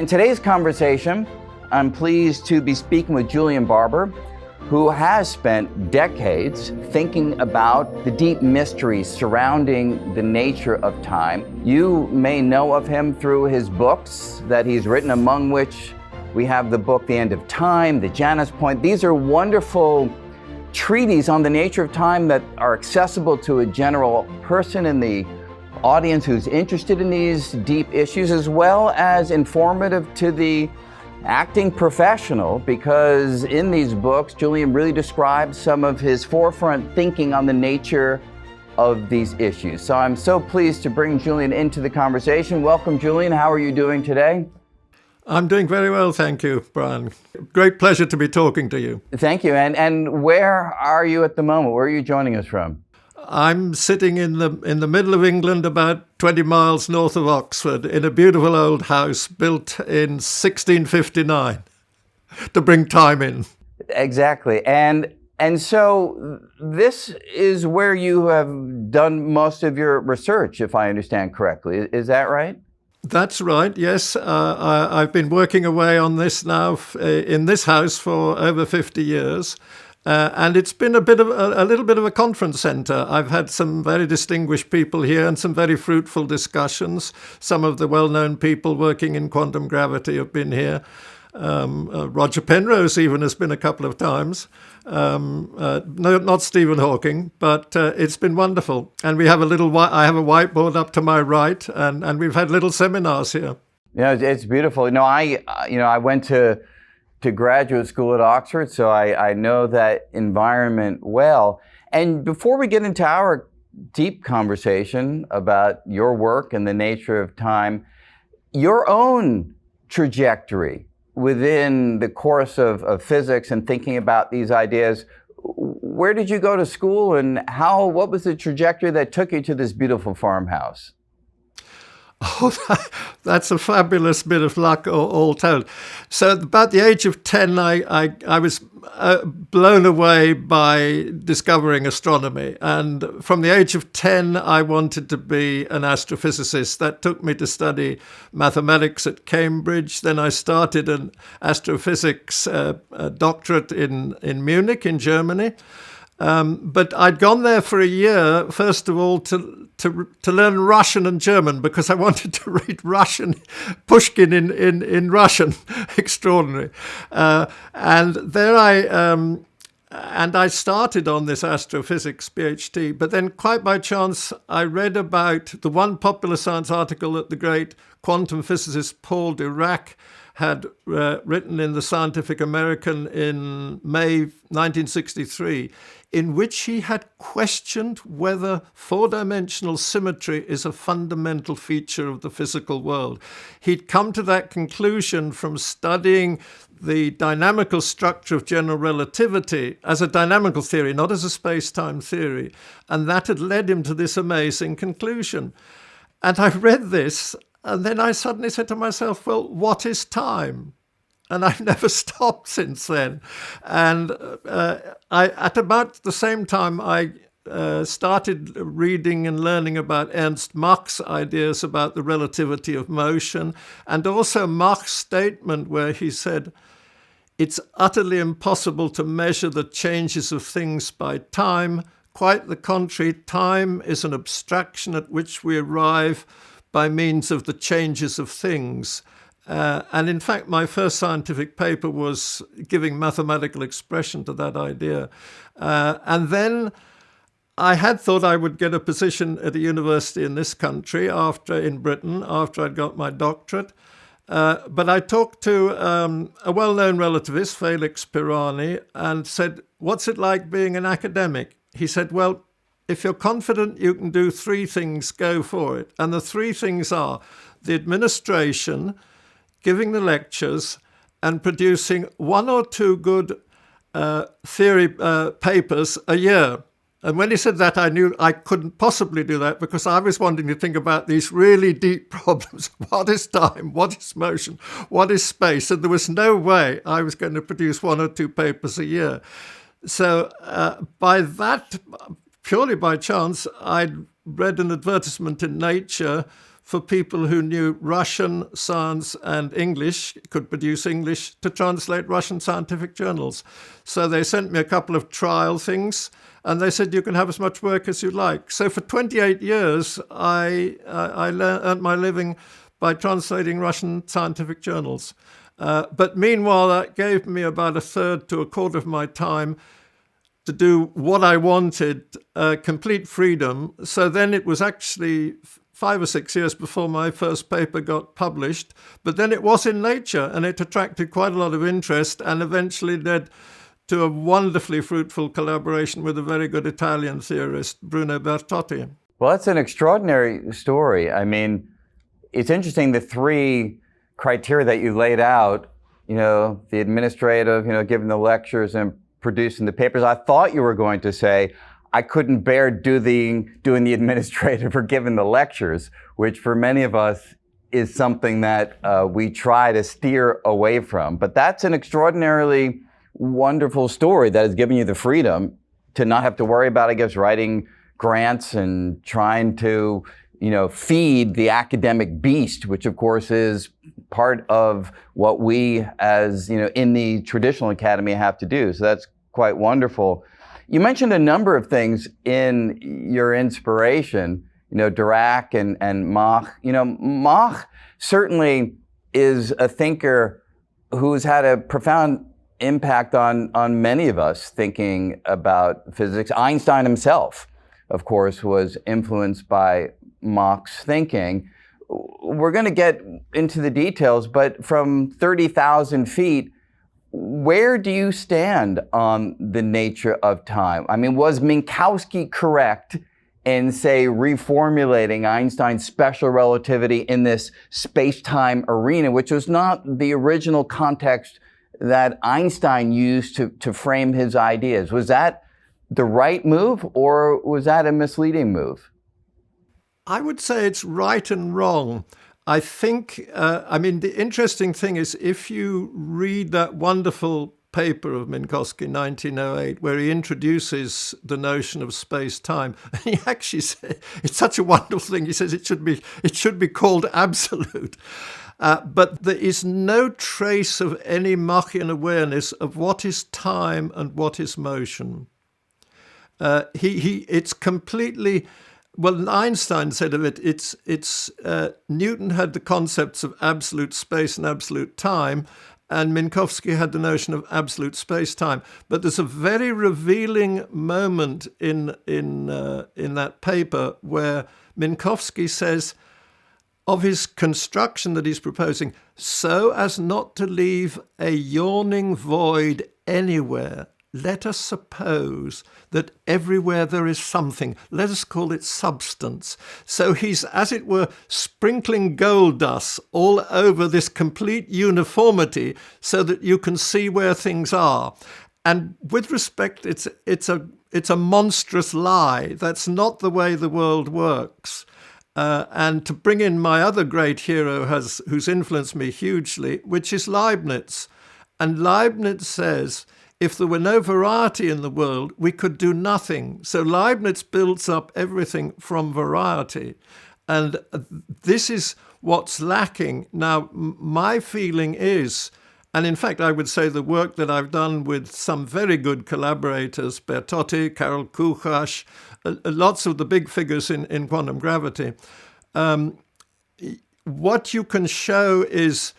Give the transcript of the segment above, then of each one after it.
In today's conversation, I'm pleased to be speaking with Julian Barbour, who has spent decades thinking about the deep mysteries surrounding the nature of time. You may know of him through his books that he's written, among which we have the book The End of Time, The Janus Point. These are wonderful treatises on the nature of time that are accessible to a general person in the audience who's interested in these deep issues, as well as informative to the acting professional, because in these books, Julian really describes some of his forefront thinking on the nature of these issues. So I'm so pleased to bring Julian into the conversation. Welcome, Julian. How are you doing today? I'm doing very well, thank you, Brian. Great pleasure to be talking to you. Thank you. And where are you at the moment? Where are you joining us from? I'm sitting in the middle of England, about 20 miles north of Oxford, in a beautiful old house built in 1659 to bring time in. Exactly. And so this is where you have done most of your research, if I understand correctly. Is that right? That's right, yes. I've been working away on this now in this house for over 50 years. And it's been a little bit of a conference centre. I've had some very distinguished people here and some very fruitful discussions. Some of the well-known people working in quantum gravity have been here. Roger Penrose even has been a couple of times. No, not Stephen Hawking, but it's been wonderful. And we have I have a whiteboard up to my right, and we've had little seminars here. Yeah, it's beautiful. I went to graduate school at Oxford, so I know that environment well. And before we get into our deep conversation about your work and the nature of time, your own trajectory within the course of physics and thinking about these ideas, where did you go to school, and what was the trajectory that took you to this beautiful farmhouse? Oh, that's a fabulous bit of luck, all told. So at about the age of 10, I was blown away by discovering astronomy. And from the age of 10, I wanted to be an astrophysicist. That took me to study mathematics at Cambridge. Then I started an astrophysics doctorate in Munich, in Germany. But I'd gone there for a year, first of all, to learn Russian and German, because I wanted to read Pushkin in Russian. Extraordinary. And there I started on this astrophysics PhD. But then, quite by chance, I read about the one Popular Science article that the great quantum physicist Paul Dirac had written in the Scientific American in May 1963, in which he had questioned whether four-dimensional symmetry is a fundamental feature of the physical world. He'd come to that conclusion from studying the dynamical structure of general relativity as a dynamical theory, not as a space-time theory, and that had led him to this amazing conclusion. And I read this, and then I suddenly said to myself, well, what is time? And I've never stopped since then. And at about the same time, I started reading and learning about Ernst Mach's ideas about the relativity of motion, and also Mach's statement where he said, it's utterly impossible to measure the changes of things by time. Quite the contrary, time is an abstraction at which we arrive by means of the changes of things. And in fact, my first scientific paper was giving mathematical expression to that idea. And then I had thought I would get a position at a university in this country in Britain, after I'd got my doctorate. But I talked to a well-known relativist, Felix Pirani, and said, what's it like being an academic? He said, well, if you're confident you can do three things, go for it. And the three things are the administration, giving the lectures, and producing one or two good theory papers a year. And when he said that, I knew I couldn't possibly do that, because I was wanting to think about these really deep problems. What is time? What is motion? What is space? And there was no way I was going to produce one or two papers a year. So by that, purely by chance, I'd read an advertisement in Nature for people who knew Russian, science, and English, could produce English, to translate Russian scientific journals. So they sent me a couple of trial things, and they said, you can have as much work as you like. So for 28 years, I earned my living by translating Russian scientific journals. But meanwhile, that gave me about a third to a quarter of my time to do what I wanted, complete freedom. So then it was actually 5 or 6 years before my first paper got published. But then it was in Nature, and it attracted quite a lot of interest and eventually led to a wonderfully fruitful collaboration with a very good Italian theorist, Bruno Bertotti. Well, that's an extraordinary story. I mean, it's interesting, the 3 criteria that you laid out, the administrative, giving the lectures and producing the papers. I thought you were going to say, I couldn't bear doing the administrative or giving the lectures, which for many of us is something that we try to steer away from. But that's an extraordinarily wonderful story that has given you the freedom to not have to worry about, I guess, writing grants and trying to, feed the academic beast, which of course is part of what we as, in the traditional academy have to do. So that's quite wonderful. You mentioned a number of things in your inspiration, Dirac and Mach. Mach certainly is a thinker who's had a profound impact on many of us thinking about physics. Einstein himself, of course, was influenced by Mach's thinking. We're going to get into the details, but from 30,000 feet, where do you stand on the nature of time? I mean, was Minkowski correct in, say, reformulating Einstein's special relativity in this space-time arena, which was not the original context that Einstein used to frame his ideas? Was that the right move, or was that a misleading move? I would say it's right and wrong. I think, the interesting thing is, if you read that wonderful paper of Minkowski, 1908, where he introduces the notion of space-time, and he actually says, it's such a wonderful thing, he says it should be called absolute. But there is no trace of any Machian awareness of what is time and what is motion. It's completely... Well, Einstein said of it, Newton had the concepts of absolute space and absolute time, and Minkowski had the notion of absolute space-time. But there's a very revealing moment in that paper where Minkowski says of his construction that he's proposing, so as not to leave a yawning void anywhere, let us suppose that everywhere there is something. Let us call it substance. So he's, as it were, sprinkling gold dust all over this complete uniformity so that you can see where things are. And with respect, it's a monstrous lie. That's not the way the world works. And to bring in my other great hero who's influenced me hugely, which is Leibniz. And Leibniz says, if there were no variety in the world, we could do nothing. So Leibniz builds up everything from variety. And this is what's lacking. Now, my feeling is, and in fact, I would say the work that I've done with some very good collaborators, Bertotti, Karol Kuchasz, lots of the big figures in quantum gravity, what you can show is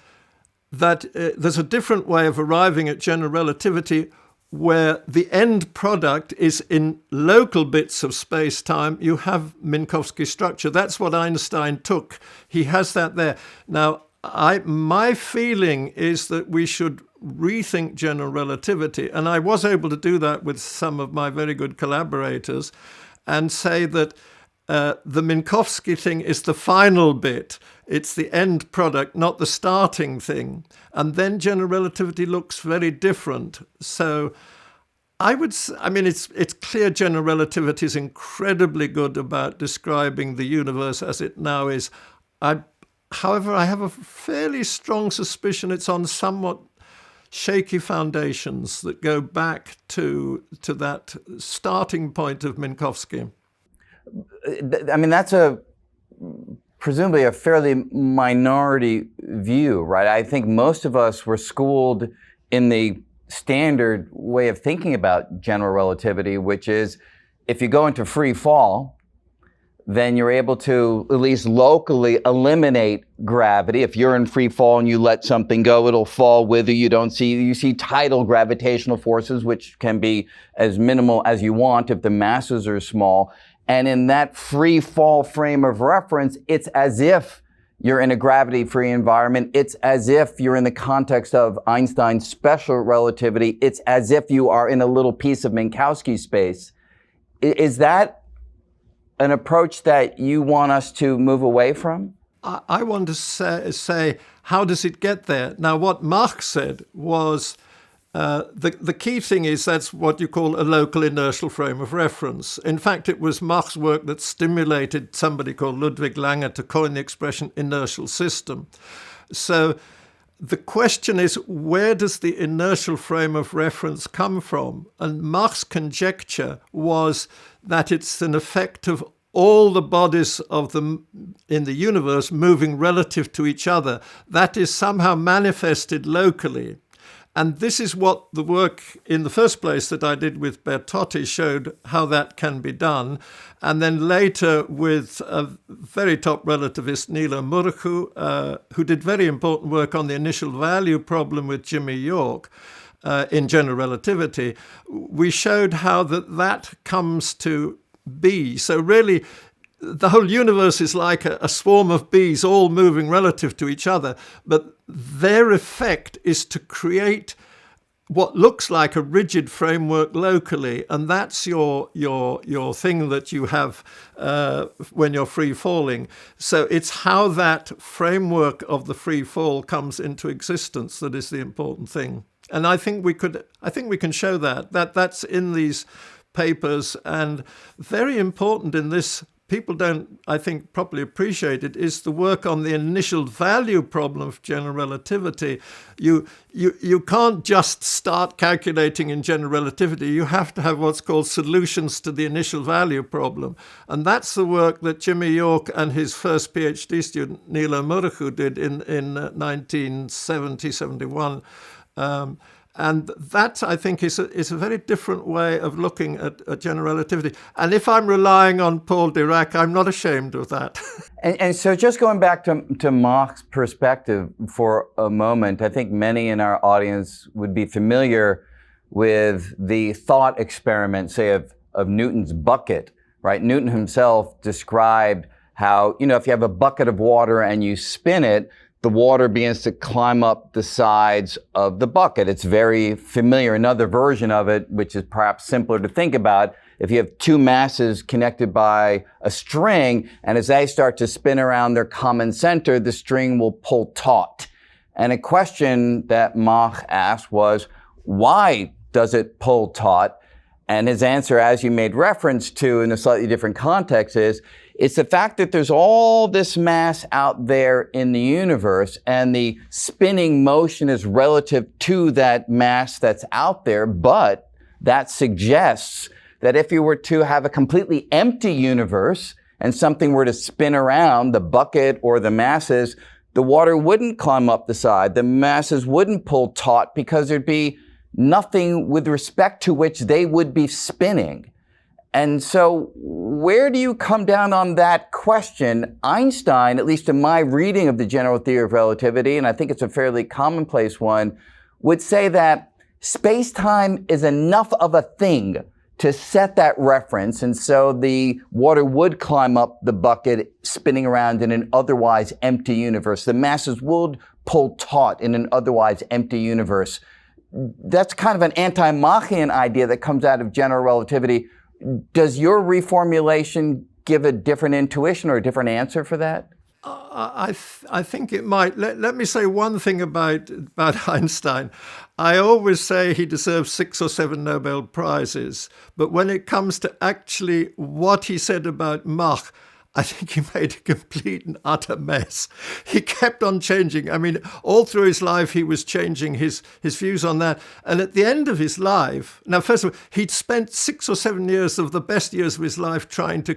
that there's a different way of arriving at general relativity where the end product is in local bits of space-time. You have Minkowski structure. That's what Einstein took. He has that there. Now, my feeling is that we should rethink general relativity, and I was able to do that with some of my very good collaborators, and say that the Minkowski thing is the final bit. It's the end product, not the starting thing. And then general relativity looks very different. So it's clear general relativity is incredibly good about describing the universe as it now is. However, I have a fairly strong suspicion it's on somewhat shaky foundations that go back to that starting point of Minkowski. I mean, that's a presumably a fairly minority view, right? I think most of us were schooled in the standard way of thinking about general relativity, which is if you go into free fall, then you're able to at least locally eliminate gravity. If you're in free fall and you let something go, it'll fall with you. You see tidal gravitational forces, which can be as minimal as you want if the masses are small. And in that free fall frame of reference, it's as if you're in a gravity-free environment. It's as if you're in the context of Einstein's special relativity. It's as if you are in a little piece of Minkowski space. Is that an approach that you want us to move away from? I want to say, how does it get there? Now, what Mach said was the key thing is that's what you call a local inertial frame of reference. In fact, it was Mach's work that stimulated somebody called Ludwig Lange to coin the expression inertial system. So the question is, where does the inertial frame of reference come from? And Mach's conjecture was that it's an effect of all the bodies of them in the universe moving relative to each other. That is somehow manifested locally. And this is what the work in the first place that I did with Bertotti showed how that can be done. And then later with a very top relativist, Niilo Murkhu, who did very important work on the initial value problem with Jimmy York in general relativity, we showed how that comes to be. So really, the whole universe is like a swarm of bees all moving relative to each other, but their effect is to create what looks like a rigid framework locally, and that's your thing that you have when you're free falling. So it's how that framework of the free fall comes into existence that is the important thing. And I think we can show that's in these papers, and very important in this, people don't, I think, properly appreciate it, is the work on the initial value problem of general relativity. You can't just start calculating in general relativity. You have to have what's called solutions to the initial value problem. And that's the work that Jimmy York and his first PhD student, Niilo Murkhu, did in 1970, 71. And that, I think, is a very different way of looking at general relativity. And if I'm relying on Paul Dirac, I'm not ashamed of that. And so just going back to Mach's perspective for a moment, I think many in our audience would be familiar with the thought experiment, say, of Newton's bucket, right? Newton himself described how, if you have a bucket of water and you spin it, the water begins to climb up the sides of the bucket. It's very familiar. Another version of it, which is perhaps simpler to think about, if you have two masses connected by a string, and as they start to spin around their common center, the string will pull taut. And a question that Mach asked was, why does it pull taut? And his answer, as you made reference to in a slightly different context, is it's the fact that there's all this mass out there in the universe, and the spinning motion is relative to that mass that's out there. But that suggests that if you were to have a completely empty universe and something were to spin around the bucket or the masses, the water wouldn't climb up the side. The masses wouldn't pull taut because there'd be nothing with respect to which they would be spinning. And so where do you come down on that question? Einstein, at least in my reading of the general theory of relativity, and I think it's a fairly commonplace one, would say that space-time is enough of a thing to set that reference. And so the water would climb up the bucket, spinning around in an otherwise empty universe. The masses would pull taut in an otherwise empty universe. That's kind of an anti-Machian idea that comes out of general relativity. Does your reformulation give a different intuition or a different answer for that? I think it might. Let me say one thing about Einstein. I always say he deserves 6 or 7 Nobel Prizes, but when it comes to actually what he said about Mach, I think he made a complete and utter mess. He kept on changing. I mean, all through his life, he was changing his views on that. And at the end of his life, now, first of all, he'd spent 6 or 7 years of the best years of his life trying to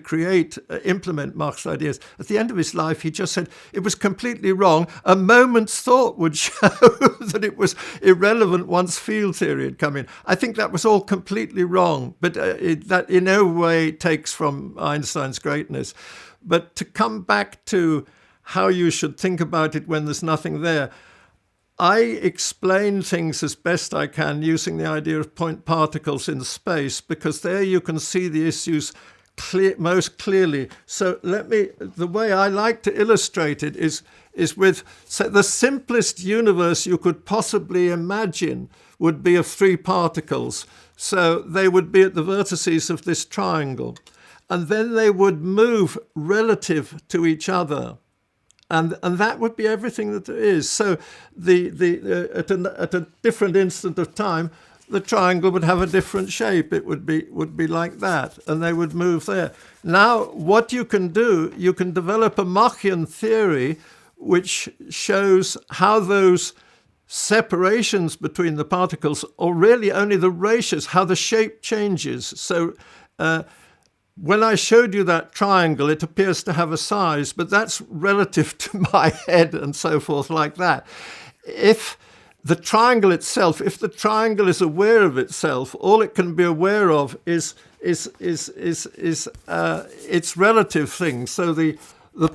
implement Mach's ideas. At the end of his life, he just said it was completely wrong. A moment's thought would show that it was irrelevant once field theory had come in. I think that was all completely wrong, but that in no way takes from Einstein's greatness. But to come back to how you should think about it when there's nothing there, I explain things as best I can using the idea of point particles in space, because there you can see the issues most clearly. So the way I like to illustrate it is with the simplest universe you could possibly imagine would be of 3 particles. So they would be at the vertices of this triangle. And then they would move relative to each other. And that would be everything that there is. So at a different instant of time, the triangle would have a different shape. It would be like that, and they would move there. Now, what you can do, you can develop a Machian theory which shows how those separations between the particles, or really only the ratios, how the shape changes. So when I showed you that triangle, it appears to have a size, but that's relative to my head and so forth like that. If the triangle itself, if the triangle is aware of itself, all it can be aware of is its relative thing. So the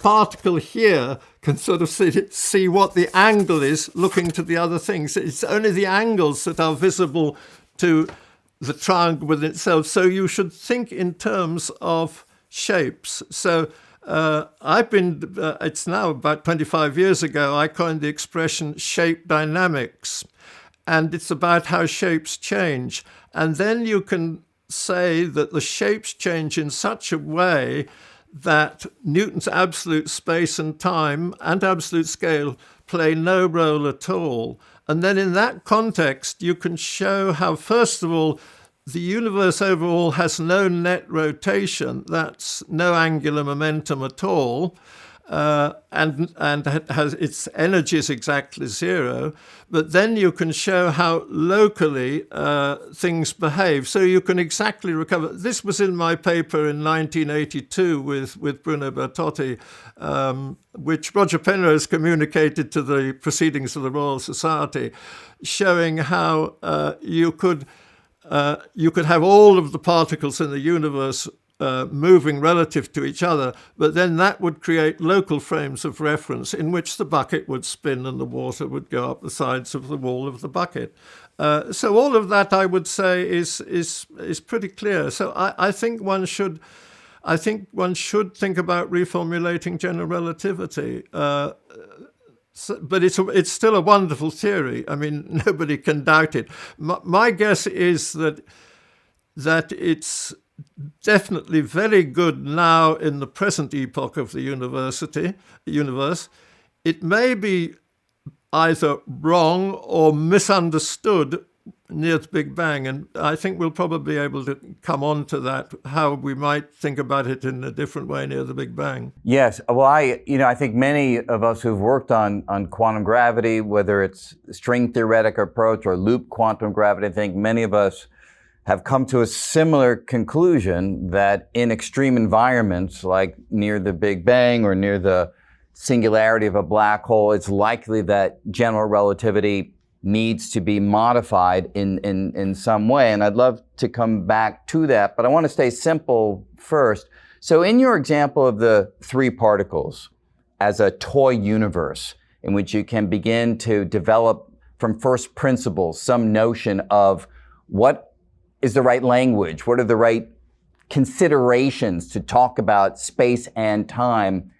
particle here can sort of see what the angle is looking to the other things. It's only the angles that are visible to the triangle within itself. So you should think in terms of shapes. So it's now about 25 years ago, I coined the expression shape dynamics. And it's about how shapes change. And then you can say that the shapes change in such a way that Newton's absolute space and time and absolute scale play no role at all. And then in that context, you can show how, first of all, the universe overall has no net rotation, that's no angular momentum at all, and has its energy is exactly zero. But then you can show how locally things behave. So you can exactly recover. This was in my paper in 1982 with Bruno Bertotti, which Roger Penrose communicated to the Proceedings of the Royal Society, showing how you could have all of the particles in the universe moving relative to each other, but then that would create local frames of reference in which the bucket would spin and the water would go up the sides of the wall of the bucket. So all of that, I would say, is pretty clear. So I think one should think about reformulating general relativity. But it's still a wonderful theory. I mean, nobody can doubt it. My guess is that it's definitely very good now in the present epoch of the universe. It may be either wrong or misunderstood near the Big Bang, and I think we'll probably be able to come on to that, how we might think about it in a different way near the Big Bang. Yes, well, I think many of us who've worked on quantum gravity, whether it's string theoretic approach or loop quantum gravity, I think many of us have come to a similar conclusion that in extreme environments like near the Big Bang or near the singularity of a black hole, it's likely that general relativity needs to be modified in some way. And I'd love to come back to that, but I want to stay simple first. So in your example of the 3 particles as a toy universe in which you can begin to develop from first principles some notion of what is the right language, what are the right considerations to talk about space and time,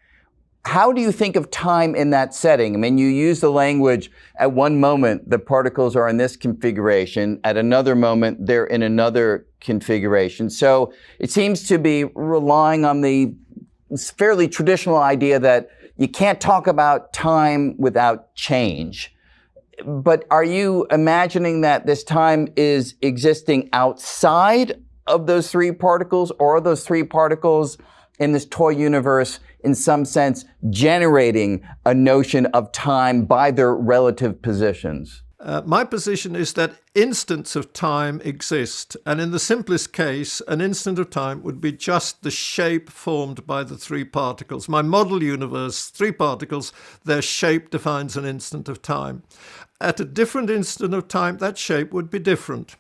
how do you think of time in that setting? I mean, you use the language, at one moment, the particles are in this configuration. At another moment, they're in another configuration. So it seems to be relying on the fairly traditional idea that you can't talk about time without change. But are you imagining that this time is existing outside of those 3 particles, or are those 3 particles in this toy universe, in some sense, generating a notion of time by their relative positions? My position is that instants of time exist. And in the simplest case, an instant of time would be just the shape formed by the three particles. My model universe, three particles, their shape defines an instant of time. At a different instant of time, that shape would be different.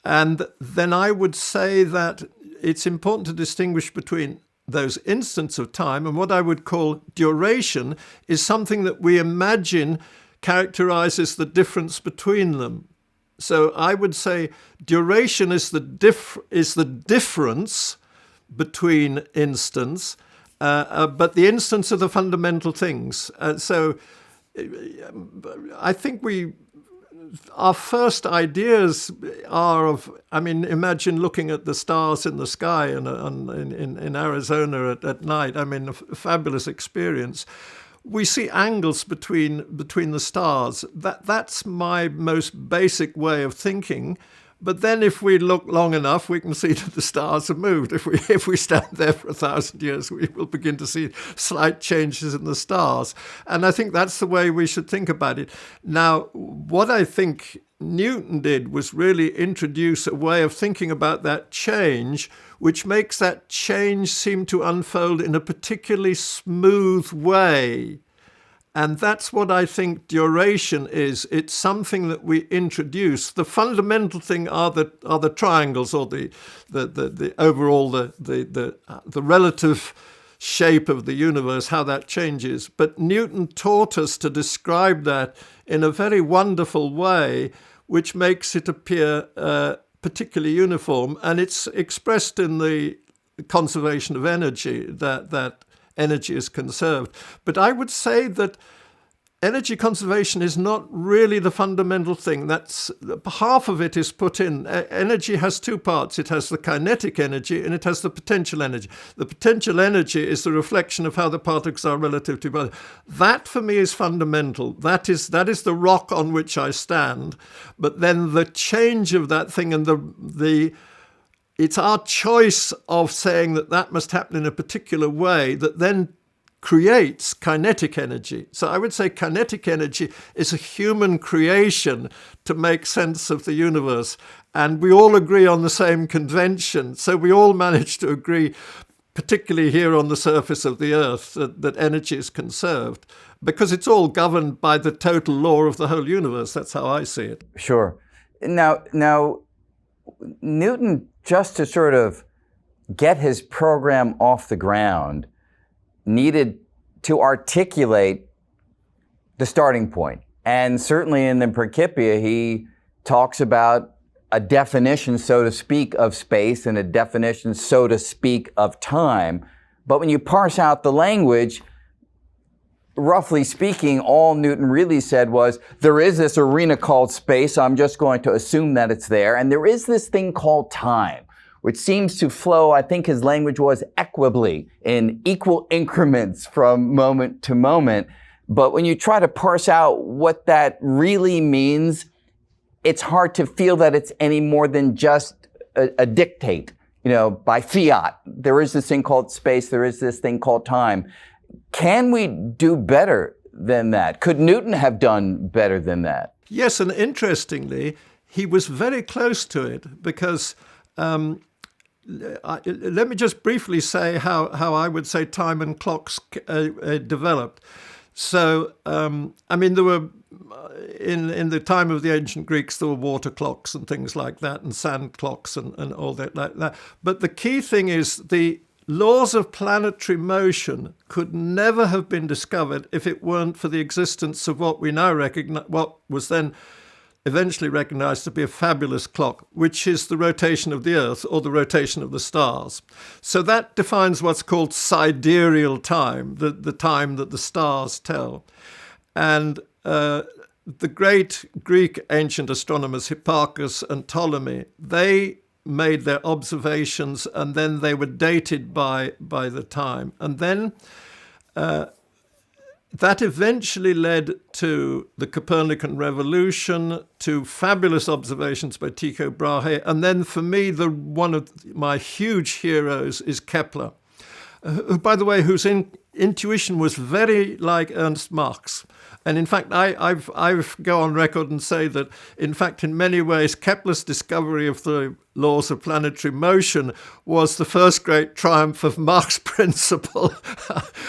And then I would say that it's important to distinguish between those instants of time and what I would call duration is something that we imagine characterizes the difference between them. So I would say duration is the difference between instants, but the instants are the fundamental things. So I think our first ideas are of, imagine looking at the stars in the sky in Arizona at night. A fabulous experience. We see angles between the stars. That's my most basic way of thinking. But then if we look long enough, we can see that the stars have moved. If we stand there for 1,000 years, we will begin to see slight changes in the stars. And I think that's the way we should think about it. Now, what I think Newton did was really introduce a way of thinking about that change, which makes that change seem to unfold in a particularly smooth way. And that's what I think duration is. It's something that we introduce. The fundamental thing are the triangles, or the overall the relative shape of the universe, how that changes. But Newton taught us to describe that in a very wonderful way, which makes it appear particularly uniform. And it's expressed in the conservation of energy, that energy is conserved. But I would say that energy conservation is not really the fundamental thing. That's half of it is put in. Energy has two parts. It has the kinetic energy and it has the potential energy. The potential energy is the reflection of how the particles are relative to each other. That for me is fundamental. That is the rock on which I stand. But then the change of that thing and it's our choice of saying that must happen in a particular way that then creates kinetic energy. So I would say kinetic energy is a human creation to make sense of the universe. And we all agree on the same convention. So we all manage to agree, particularly here on the surface of the Earth, that energy is conserved because it's all governed by the total law of the whole universe. That's how I see it. Sure. Now, Newton, just to sort of get his program off the ground, needed to articulate the starting point. And certainly in the Principia, he talks about a definition, so to speak, of space and a definition, so to speak, of time. But when you parse out the language, roughly speaking, all Newton really said was, there is this arena called space, I'm just going to assume that it's there, and there is this thing called time, which seems to flow, I think his language was equably, in equal increments from moment to moment. But when you try to parse out what that really means, it's hard to feel that it's any more than just a dictate, by fiat. There is this thing called space, there is this thing called time. Can we do better than that? Could Newton have done better than that? Yes, and interestingly, he was very close to it because let me just briefly say how I would say time and clocks developed. So, there were, in the time of the ancient Greeks, there were water clocks and things like that, and sand clocks and all that like that. But the key thing is the laws of planetary motion could never have been discovered if it weren't for the existence of what we now recognize, what was then eventually recognized to be a fabulous clock, which is the rotation of the Earth or the rotation of the stars. So that defines what's called sidereal time, the time that the stars tell. And the great Greek ancient astronomers Hipparchus and Ptolemy, they made their observations and then they were dated by the time. And then that eventually led to the Copernican revolution, to fabulous observations by Tycho Brahe. And then for me, one of my huge heroes is Kepler, who, by the way, whose intuition was very like Ernst Mach's. And in fact, I've go on record and say that, in fact, in many ways, Kepler's discovery of the laws of planetary motion was the first great triumph of Mach's principle,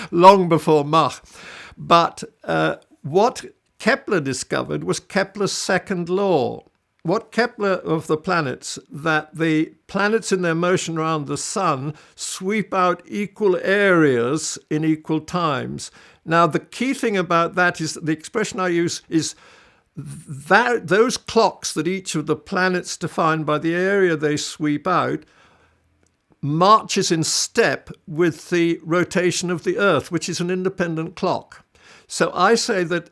long before Mach. But what Kepler discovered was Kepler's second law. What Kepler of the planets, that the planets in their motion around the sun sweep out equal areas in equal times. Now, the key thing about that is the expression I use is that those clocks that each of the planets defined by the area they sweep out marches in step with the rotation of the Earth, which is an independent clock. So I say that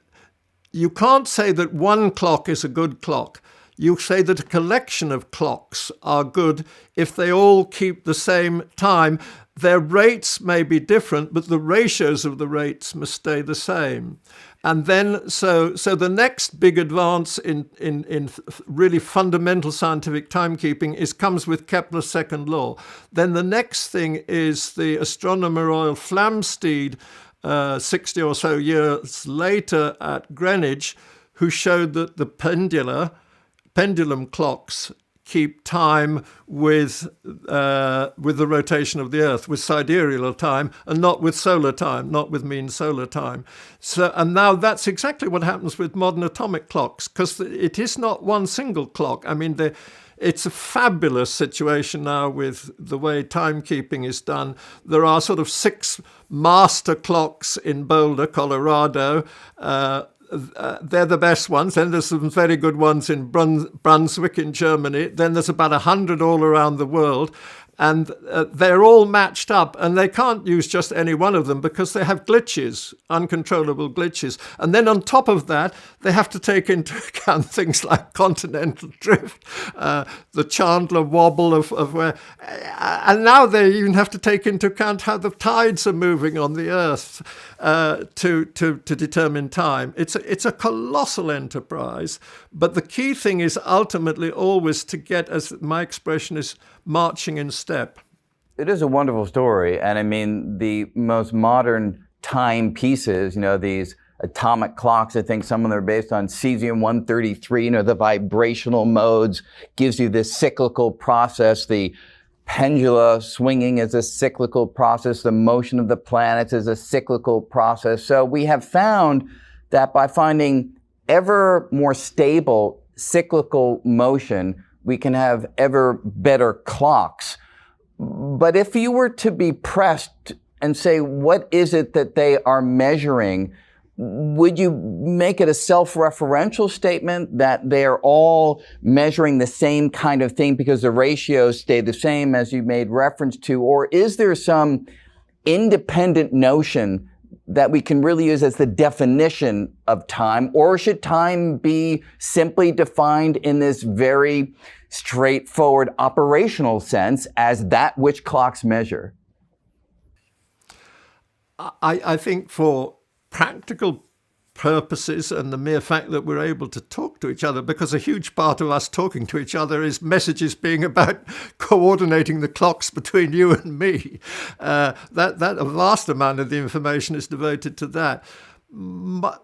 you can't say that one clock is a good clock. You say that a collection of clocks are good if they all keep the same time. Their rates may be different, but the ratios of the rates must stay the same. And then, so the next big advance in really fundamental scientific timekeeping comes with Kepler's second law. Then the next thing is the astronomer Royal Flamsteed, 60 or so years later at Greenwich, who showed that the pendulum clocks keep time with the rotation of the Earth, with sidereal time, and not with solar time, not with mean solar time. So, and now that's exactly what happens with modern atomic clocks, because it is not one single clock. I mean, it's a fabulous situation now with the way timekeeping is done. There are sort of 6 master clocks in Boulder, Colorado. They're the best ones. Then there's some very good ones in Brunswick in Germany. Then there's about 100 all around the world. And they're all matched up, and they can't use just any one of them because they have glitches, uncontrollable glitches. And then on top of that, they have to take into account things like continental drift, the Chandler wobble of where... and now they even have to take into account how the tides are moving on the Earth to determine time. It's a colossal enterprise, but the key thing is ultimately always to get, as my expression is, marching in step. It is a wonderful story. And I mean, the most modern timepieces, these atomic clocks, I think some of them are based on cesium-133, the vibrational modes, gives you this cyclical process. The pendula swinging is a cyclical process. The motion of the planets is a cyclical process. So we have found that by finding ever more stable cyclical motion, we can have ever better clocks. But if you were to be pressed and say, what is it that they are measuring, would you make it a self-referential statement that they're all measuring the same kind of thing because the ratios stay the same as you made reference to? Or is there some independent notion that we can really use as the definition of time? Or should time be simply defined in this very straightforward operational sense as that which clocks measure? I think for practical purposes and the mere fact that we're able to talk to each other, because a huge part of us talking to each other is messages being about coordinating the clocks between you and me. That a vast amount of the information is devoted to that. My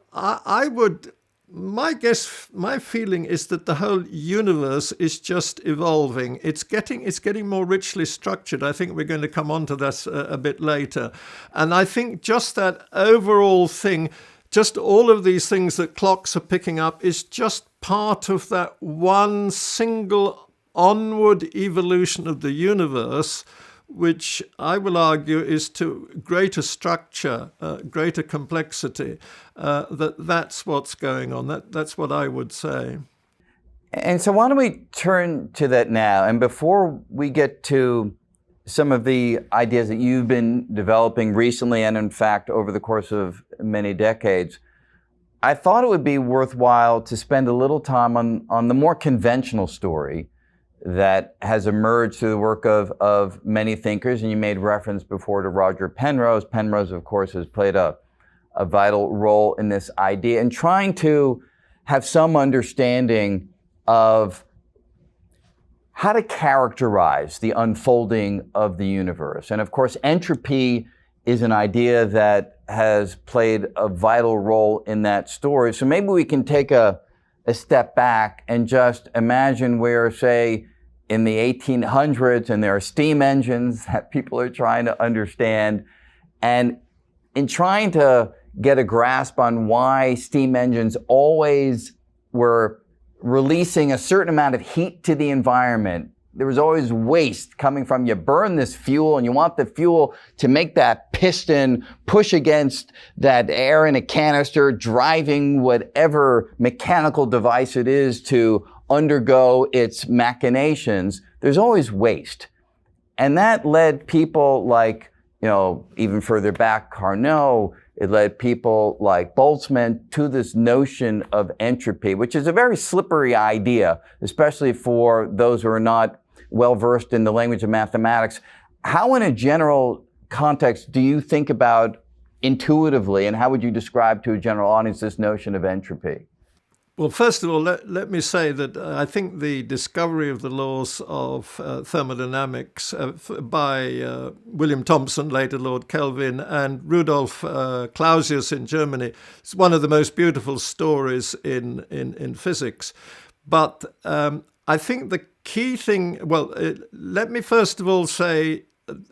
feeling is that the whole universe is just evolving. It's getting more richly structured. I think we're going to come on to this a bit later. And I think just that overall thing, just all of these things that clocks are picking up is just part of that one single onward evolution of the universe, which I will argue is to greater structure, greater complexity. That's what's going on. That's what I would say. And so why don't we turn to that now? And before we get to some of the ideas that you've been developing recently and in fact over the course of many decades, I thought it would be worthwhile to spend a little time on the more conventional story that has emerged through the work of many thinkers. And you made reference before to Roger Penrose. Penrose, of course, has played a a vital role in this idea, and trying to have some understanding of how to characterize the unfolding of the universe. And of course, entropy is an idea that has played a vital role in that story. So maybe we can take a step back and just imagine where, say, in the 1800s, and there are steam engines that people are trying to understand, and in trying to get a grasp on why steam engines always were releasing a certain amount of heat to the environment. There was always waste coming from, you burn this fuel and you want the fuel to make that piston push against that air in a canister, driving whatever mechanical device it is to undergo its machinations. There's always waste. And that led people like, even further back, Carnot. It led people like Boltzmann to this notion of entropy, which is a very slippery idea, especially for those who are not well versed in the language of mathematics. How, in a general context, do you think about intuitively, and how would you describe to a general audience this notion of entropy? Well, first of all, let me say that I think the discovery of the laws of thermodynamics by William Thomson, later Lord Kelvin, and Rudolf Clausius in Germany is one of the most beautiful stories in physics. But I think the key thing, let me first of all say,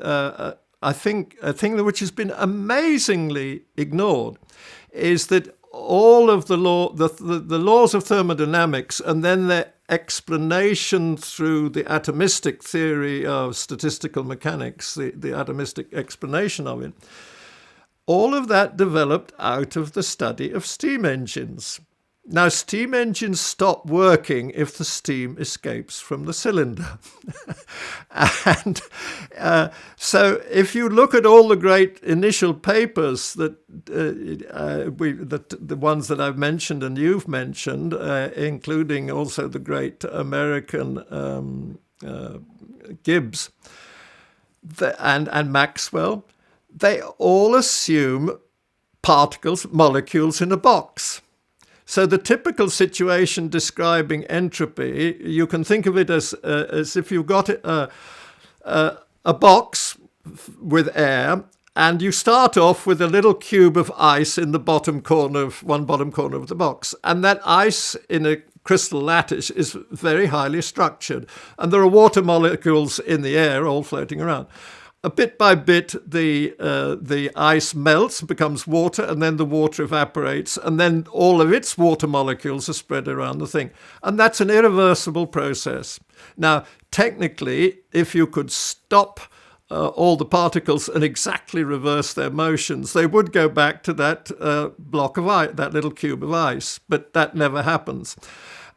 I think a thing which has been amazingly ignored is that all of the laws of thermodynamics and then their explanation through the atomistic theory of statistical mechanics, the atomistic explanation of it, all of that developed out of the study of steam engines. Now, steam engines stop working if the steam escapes from the cylinder. And so if you look at all the great initial papers that the ones that I've mentioned and you've mentioned, including also the great American Gibbs and Maxwell, they all assume particles, molecules in a box. So the typical situation describing entropy, you can think of it as if you've got a box with air, and you start off with a little cube of ice in the bottom corner of the box. And that ice in a crystal lattice is very highly structured. And there are water molecules in the air all floating around. Bit by bit, the ice melts, becomes water, and then the water evaporates, and then all of its water molecules are spread around the thing. And that's an irreversible process. Now, technically, if you could stop all the particles and exactly reverse their motions, they would go back to that block of ice, that little cube of ice, but that never happens.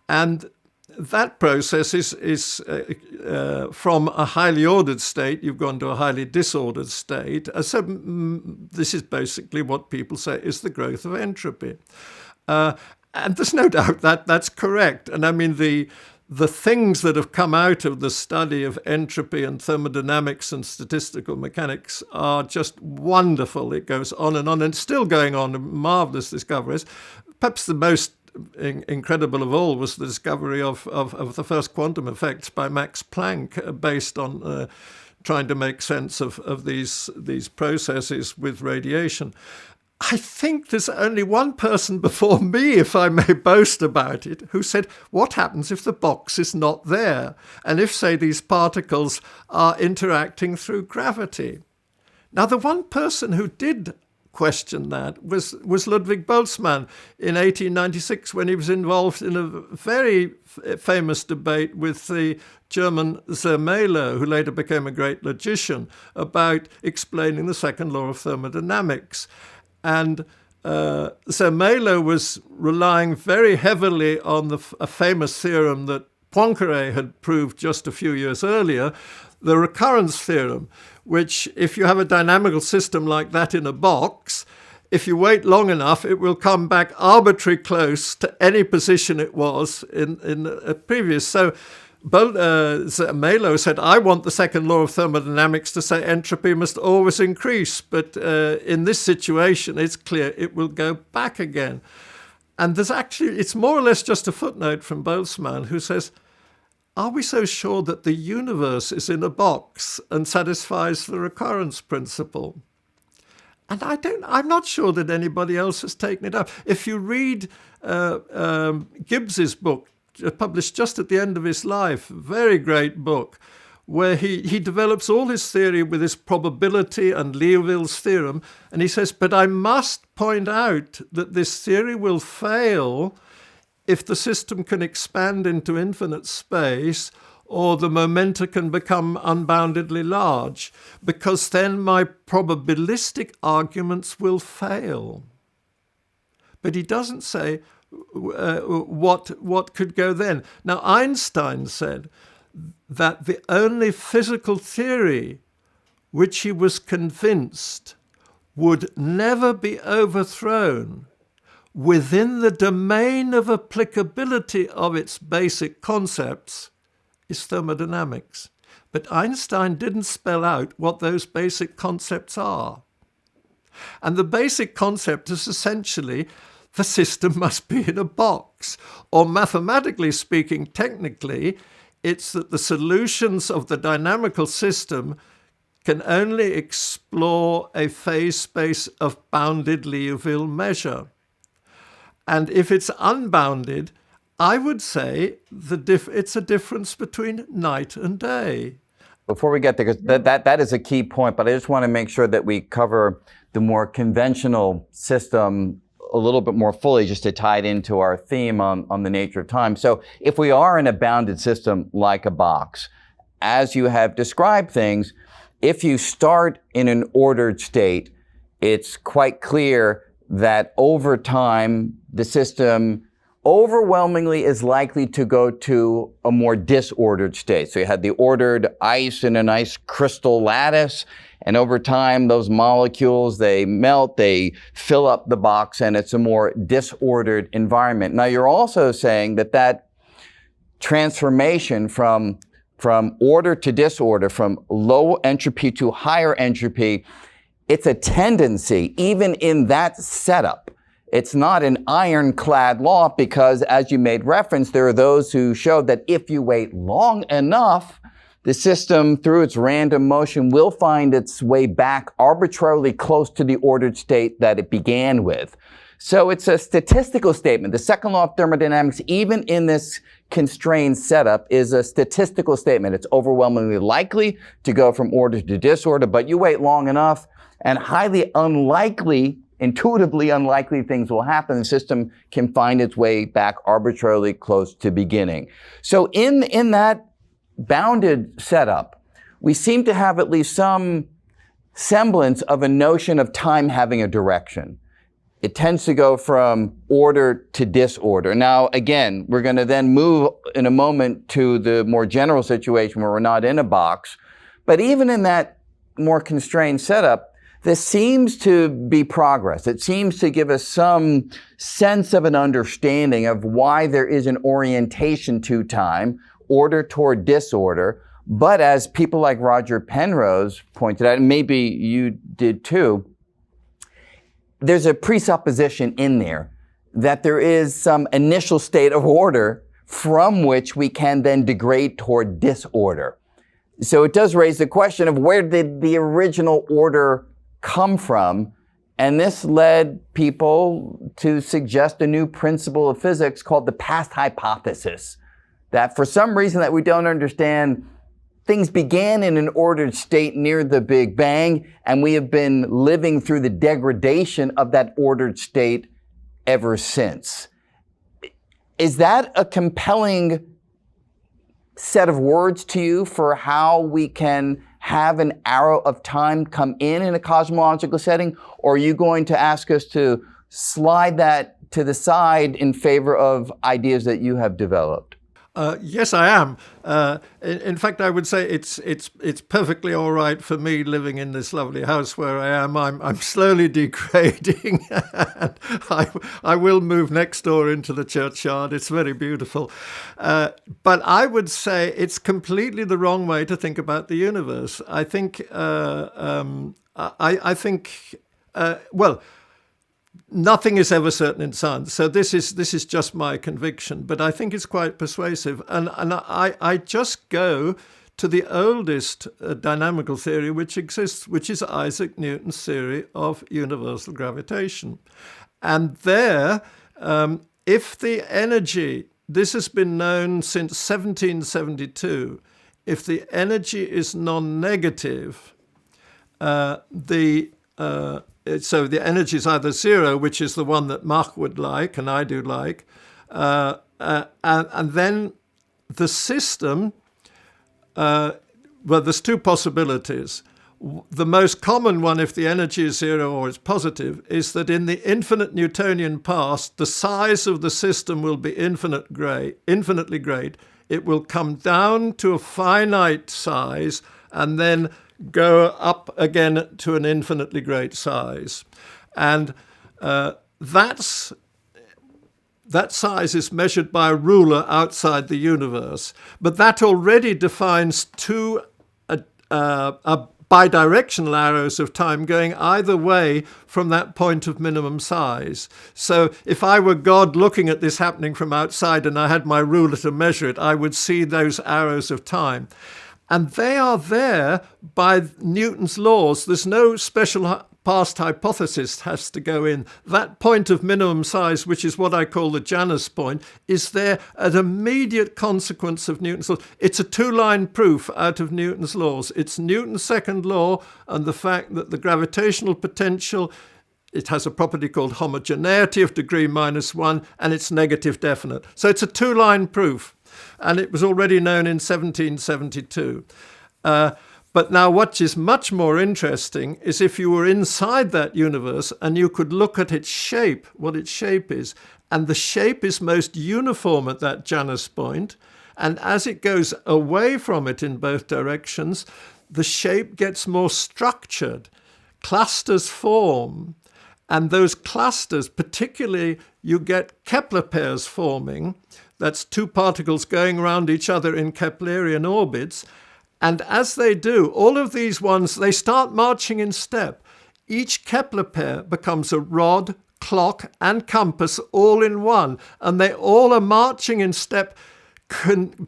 And that process is from a highly ordered state, you've gone to a highly disordered state. So this is basically what people say is the growth of entropy. And there's no doubt that that's correct. And I mean, the things that have come out of the study of entropy and thermodynamics and statistical mechanics are just wonderful. It goes on, and it's still going on, marvelous discoveries. Perhaps the most incredible of all was the discovery of the first quantum effects by Max Planck, based on trying to make sense of these processes with radiation. I think there's only one person before me, if I may boast about it, who said, what happens if the box is not there? And if, say, these particles are interacting through gravity? Now, the one person who did question that was Ludwig Boltzmann in 1896, when he was involved in a very famous debate with the German Zermelo, who later became a great logician, about explaining the second law of thermodynamics. And Zermelo was relying very heavily on a famous theorem that Poincaré had proved just a few years earlier, the recurrence theorem, which, if you have a dynamical system like that in a box, if you wait long enough, it will come back arbitrarily close to any position it was in a previous. So Melo said, I want the second law of thermodynamics to say entropy must always increase. But in this situation, it's clear it will go back again. And it's more or less just a footnote from Boltzmann, who says, are we so sure that the universe is in a box and satisfies the recurrence principle? And I'm not sure that anybody else has taken it up. If you read Gibbs's book, published just at the end of his life, very great book, where he develops all his theory with his probability and Liouville's theorem, and he says, but I must point out that this theory will fail if the system can expand into infinite space or the momenta can become unboundedly large, because then my probabilistic arguments will fail. But he doesn't say what could go then. Now, Einstein said that the only physical theory which he was convinced would never be overthrown within the domain of applicability of its basic concepts is thermodynamics. But Einstein didn't spell out what those basic concepts are. And the basic concept is essentially the system must be in a box. Or mathematically speaking, technically, it's that the solutions of the dynamical system can only explore a phase space of bounded Liouville measure. And if it's unbounded, I would say it's a difference between night and day. Before we get there, because that is a key point, but I just want to make sure that we cover the more conventional system a little bit more fully, just to tie it into our theme on the nature of time. So if we are in a bounded system like a box, as you have described things, if you start in an ordered state, it's quite clear that over time, the system overwhelmingly is likely to go to a more disordered state. So you had the ordered ice in a nice crystal lattice, and over time, those molecules, they melt, they fill up the box, and it's a more disordered environment. Now, you're also saying that transformation from order to disorder, from low entropy to higher entropy, it's a tendency, even in that setup. It's not an ironclad law because, as you made reference, there are those who show that if you wait long enough, the system, through its random motion, will find its way back arbitrarily close to the ordered state that it began with. So it's a statistical statement. The second law of thermodynamics, even in this constrained setup, is a statistical statement. It's overwhelmingly likely to go from order to disorder, but you wait long enough, and highly unlikely, intuitively unlikely things will happen. The system can find its way back arbitrarily close to beginning. So in that bounded setup, we seem to have at least some semblance of a notion of time having a direction. It tends to go from order to disorder. Now, again, we're going to then move in a moment to the more general situation where we're not in a box. But even in that more constrained setup, this seems to be progress. It seems to give us some sense of an understanding of why there is an orientation to time, order toward disorder. But as people like Roger Penrose pointed out, and maybe you did too, there's a presupposition in there that there is some initial state of order from which we can then degrade toward disorder. So it does raise the question of where did the original order come from? And this led people to suggest a new principle of physics called the past hypothesis, that for some reason that we don't understand, things began in an ordered state near the Big Bang, and we have been living through the degradation of that ordered state ever since. Is that a compelling set of words to you for how we can have an arrow of time come in a cosmological setting? Or are you going to ask us to slide that to the side in favor of ideas that you have developed? Yes, I am. In fact, I would say it's perfectly all right for me living in this lovely house where I am. I'm slowly degrading, and I will move next door into the churchyard. It's very beautiful, but I would say it's completely the wrong way to think about the universe. I think I think well. Nothing is ever certain in science, so this is just my conviction, but I think it's quite persuasive. And I just go to the oldest dynamical theory which exists, which is Isaac Newton's theory of universal gravitation. And there, if the energy, this has been known since 1772, if the energy is non-negative, so the energy is either zero, which is the one that Mach would like, and I do like, and then the system, well, there's two possibilities. The most common one, if the energy is zero or it's positive, is that in the infinite Newtonian past, the size of the system will be infinitely great. It will come down to a finite size and then go up again to an infinitely great size. And that size is measured by a ruler outside the universe. But that already defines two bidirectional arrows of time going either way from that point of minimum size. So if I were God looking at this happening from outside and I had my ruler to measure it, I would see those arrows of time. And they are there by Newton's laws. There's no special past hypothesis has to go in. That point of minimum size, which is what I call the Janus point, is there an immediate consequence of Newton's laws. It's a two-line proof out of Newton's laws. It's Newton's second law and the fact that the gravitational potential, it has a property called homogeneity of degree -1, and it's negative definite. So it's a two-line proof. And it was already known in 1772. But now what is much more interesting is if you were inside that universe and you could look at its shape, what its shape is, and the shape is most uniform at that Janus point, and as it goes away from it in both directions, the shape gets more structured. Clusters form, and those clusters, particularly you get Kepler pairs forming. That's two particles going around each other in Keplerian orbits. And as they do, all of these ones, they start marching in step. Each Kepler pair becomes a rod, clock, and compass all in one. And they all are marching in step,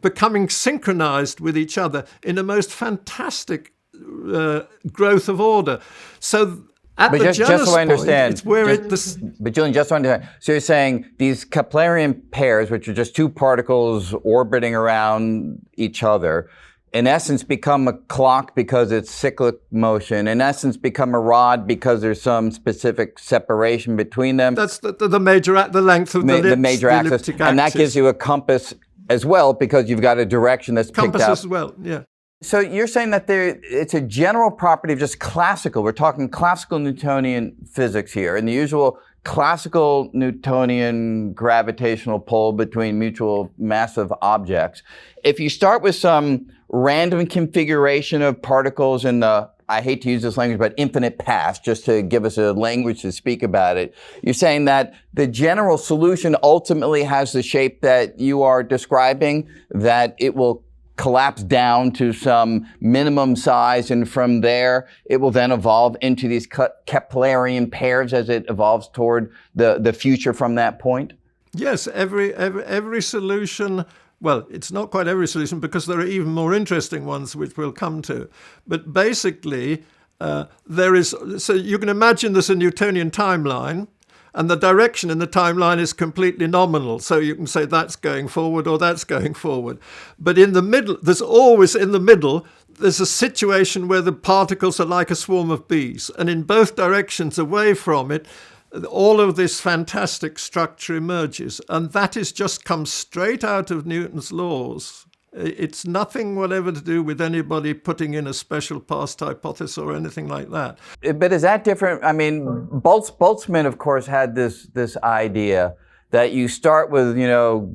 becoming synchronized with each other in a most fantastic growth of order. So but just so I understand, but Julian, just so I understand, so you're saying these Keplerian pairs, which are just two particles orbiting around each other, in essence become a clock because it's cyclic motion, in essence become a rod because there's some specific separation between them. That's the major, the length of the major axis, and that gives you a compass as well because you've got a direction that's picked compass out. as well, yeah. So you're saying that it's a general property of just classical. We're talking classical Newtonian physics here, and the usual classical Newtonian gravitational pull between mutual massive objects. If you start with some random configuration of particles in the, I hate to use this language, but infinite past, just to give us a language to speak about it, you're saying that the general solution ultimately has the shape that you are describing, that it will collapse down to some minimum size, and from there it will then evolve into these Keplerian pairs as it evolves toward the future from that point? Yes, every solution, well, it's not quite every solution because there are even more interesting ones which we'll come to. But basically, so you can imagine there's a Newtonian timeline, and the direction in the timeline is completely nominal. So you can say that's going forward or that's going forward. But in the middle, there's a situation where the particles are like a swarm of bees. And in both directions away from it, all of this fantastic structure emerges. And that is just comes straight out of Newton's laws. It's nothing whatever to do with anybody putting in a special past hypothesis or anything like that. But is that different? I mean, Boltzmann, of course, had this idea that you start with,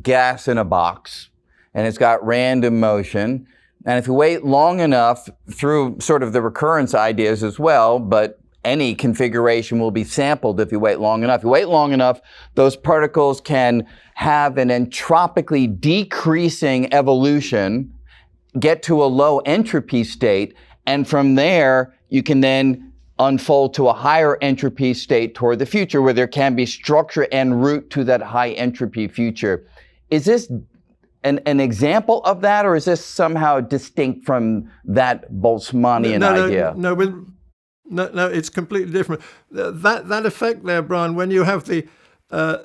gas in a box, and it's got random motion. And if you wait long enough, through sort of the recurrence ideas as well, but any configuration will be sampled if you wait long enough. If you wait long enough, those particles can have an entropically decreasing evolution, get to a low entropy state, and from there, you can then unfold to a higher entropy state toward the future where there can be structure and root to that high entropy future. Is this an example of that, or is this somehow distinct from that Boltzmannian idea? No, it's completely different. That effect there, Brian, when you have the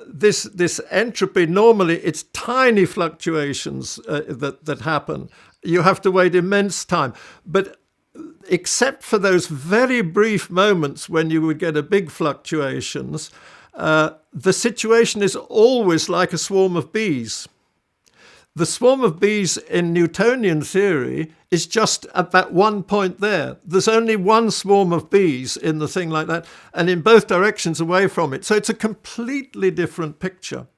this entropy, normally it's tiny fluctuations that happen. You have to wait immense time. But except for those very brief moments when you would get a big fluctuations, the situation is always like a swarm of bees. The swarm of bees in Newtonian theory is just at that one point there. There's only one swarm of bees in the thing like that, and in both directions away from it. So it's a completely different picture.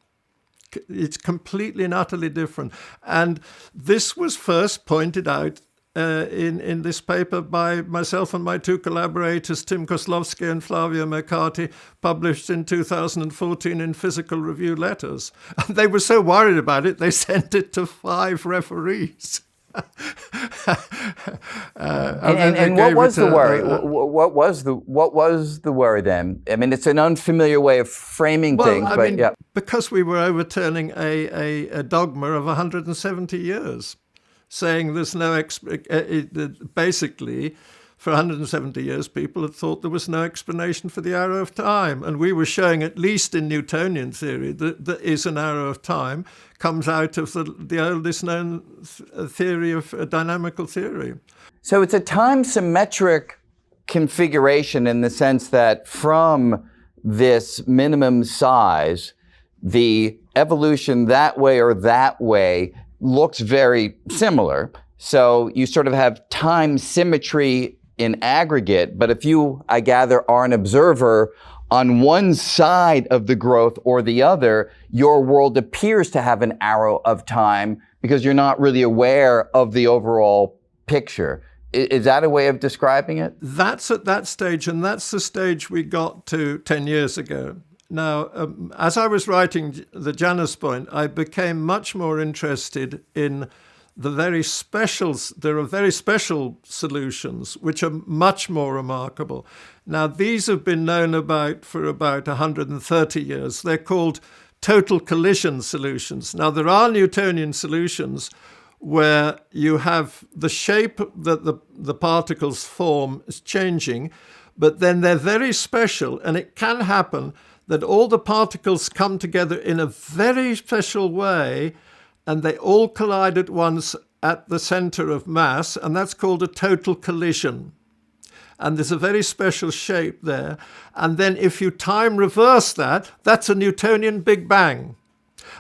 It's completely and utterly different. And this was first pointed out in this paper by myself and my two collaborators, Tim Kozlowski and Flavio Mercati, published in 2014 in Physical Review Letters. And they were so worried about it, they sent it to 5 referees. And what was the worry? What was the worry then? I mean, it's an unfamiliar way of framing things, but yeah. Because we were overturning a dogma of 170 years. Saying there's no, basically, for 170 years, people had thought there was no explanation for the arrow of time. And we were showing, at least in Newtonian theory, that there is an arrow of time, comes out of the oldest known theory of dynamical theory. So it's a time-symmetric configuration in the sense that from this minimum size, the evolution that way or that way looks very similar. So you sort of have time symmetry in aggregate, but if you, I gather, are an observer on one side of the growth or the other, your world appears to have an arrow of time because you're not really aware of the overall picture. Is that a way of describing it? That's at that stage, and that's the stage we got to 10 years ago. Now, as I was writing the Janus point, I became much more interested in the very special, there are very special solutions which are much more remarkable. Now, these have been known about for about 130 years. They're called total collision solutions. Now, there are Newtonian solutions where you have the shape that the particles form is changing, but then they're very special, and it can happen that all the particles come together in a very special way and they all collide at once at the center of mass, and that's called a total collision. And there's a very special shape there. And then if you time reverse that, that's a Newtonian Big Bang.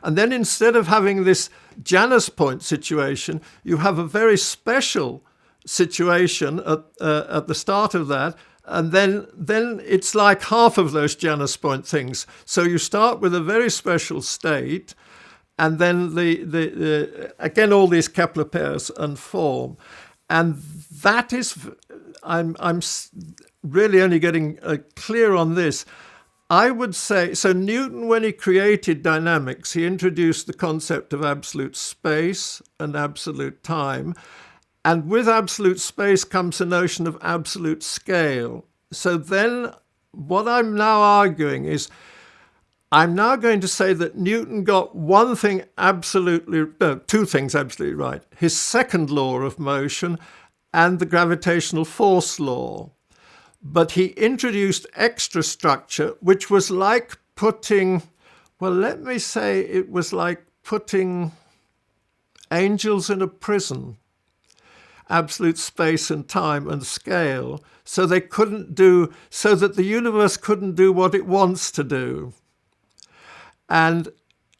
And then instead of having this Janus point situation, you have a very special situation at the start of that. And then it's like half of those Janus point things. So you start with a very special state, and then again all these Kepler pairs unform, and that is, I'm really only getting clear on this. I would say, so Newton, when he created dynamics, he introduced the concept of absolute space and absolute time. And with absolute space comes the notion of absolute scale. So then what I'm now arguing is, I'm now going to say that Newton got two things absolutely right. His second law of motion and the gravitational force law. But he introduced extra structure, which was like putting, well, let me say it was like putting angels in a prison. Absolute space and time and scale, so that the universe couldn't do what it wants to do. And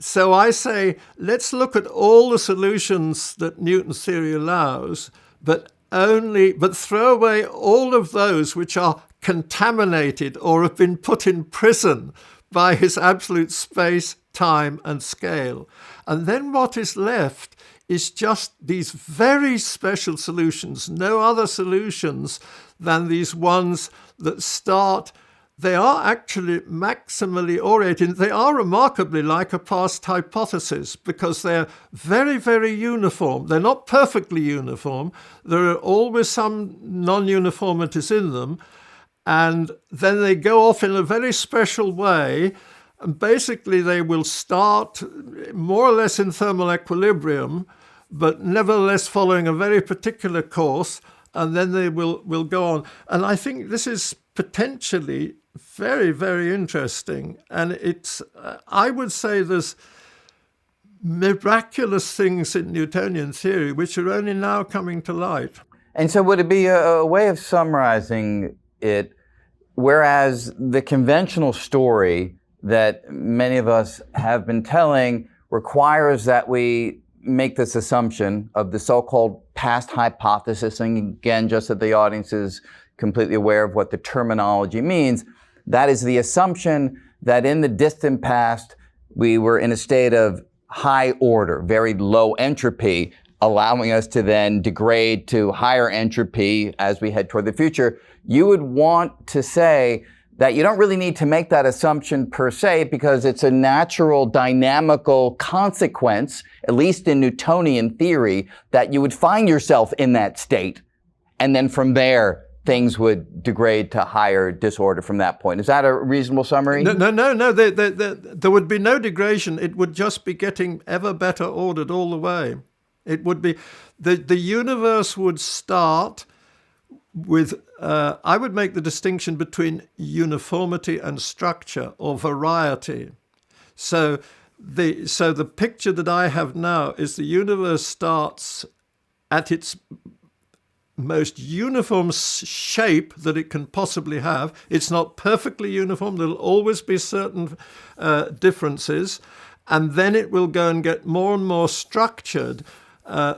so I say, let's look at all the solutions that Newton's theory allows, but throw away all of those which are contaminated or have been put in prison by his absolute space, time, and scale. And then what is left is just these very special solutions, no other solutions than these ones that start. They are actually maximally oriented. They are remarkably like a past hypothesis because they're very, very uniform. They're not perfectly uniform. There are always some non-uniformities in them. And then they go off in a very special way. And basically, they will start more or less in thermal equilibrium, but nevertheless following a very particular course. And then they will go on. And I think this is potentially very, very interesting. And it's, I would say there's miraculous things in Newtonian theory which are only now coming to light. And so would it be a way of summarizing it, whereas the conventional story that many of us have been telling requires that we make this assumption of the so-called past hypothesis, and again, just so the audience is completely aware of what the terminology means, that is the assumption that in the distant past, we were in a state of high order, very low entropy, allowing us to then degrade to higher entropy as we head toward the future. You would want to say that you don't really need to make that assumption per se because it's a natural dynamical consequence, at least in Newtonian theory, that you would find yourself in that state. And then from there, things would degrade to higher disorder from that point. Is that a reasonable summary? No. There would be no degradation. It would just be getting ever better ordered all the way. It would be, the universe would start with, I would make the distinction between uniformity and structure or variety. So the picture that I have now is the universe starts at its most uniform shape that it can possibly have. It's not perfectly uniform. There'll always be certain differences. And then it will go and get more and more structured,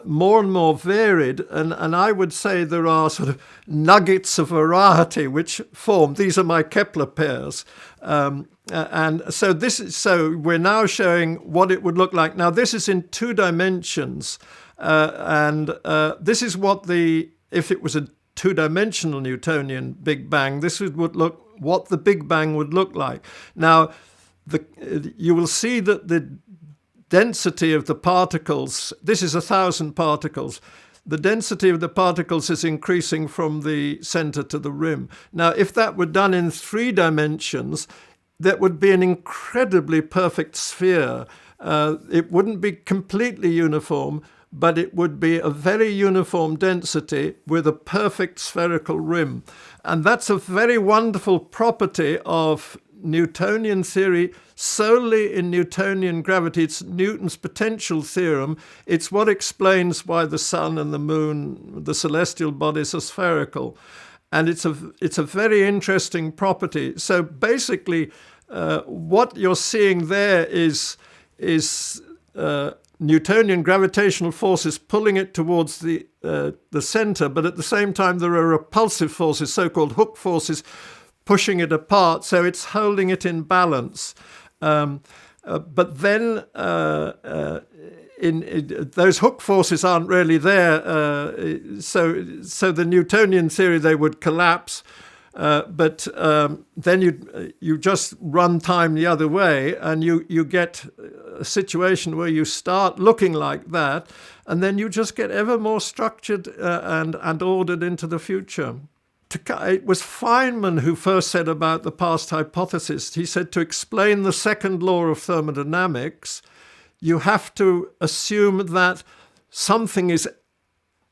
more and more varied. And I would say there are sort of nuggets of variety which form. These are my Kepler pairs. And so we're now showing what it would look like. Now, this is in 2 dimensions. And this is what if it was a 2-dimensional Newtonian Big Bang, this would look what the Big Bang would look like. Now, you will see that the density of the particles, this is 1,000 particles, the density of the particles is increasing from the center to the rim. Now, if that were done in 3 dimensions, that would be an incredibly perfect sphere. It wouldn't be completely uniform, but it would be a very uniform density with a perfect spherical rim. And that's a very wonderful property of Newtonian theory solely in Newtonian gravity. It's Newton's potential theorem. It's what explains why the sun and the moon, the celestial bodies, are spherical. And it's a very interesting property. So basically, what you're seeing there is Newtonian gravitational forces pulling it towards the center, but at the same time there are repulsive forces, so-called hook forces, pushing it apart, so it's holding it in balance. But then those hook forces aren't really there, so the Newtonian theory, they would collapse. But then you just run time the other way, and you get a situation where you start looking like that, and then you just get ever more structured and ordered into the future. It was Feynman who first said about the past hypothesis. He said to explain the second law of thermodynamics, you have to assume that something is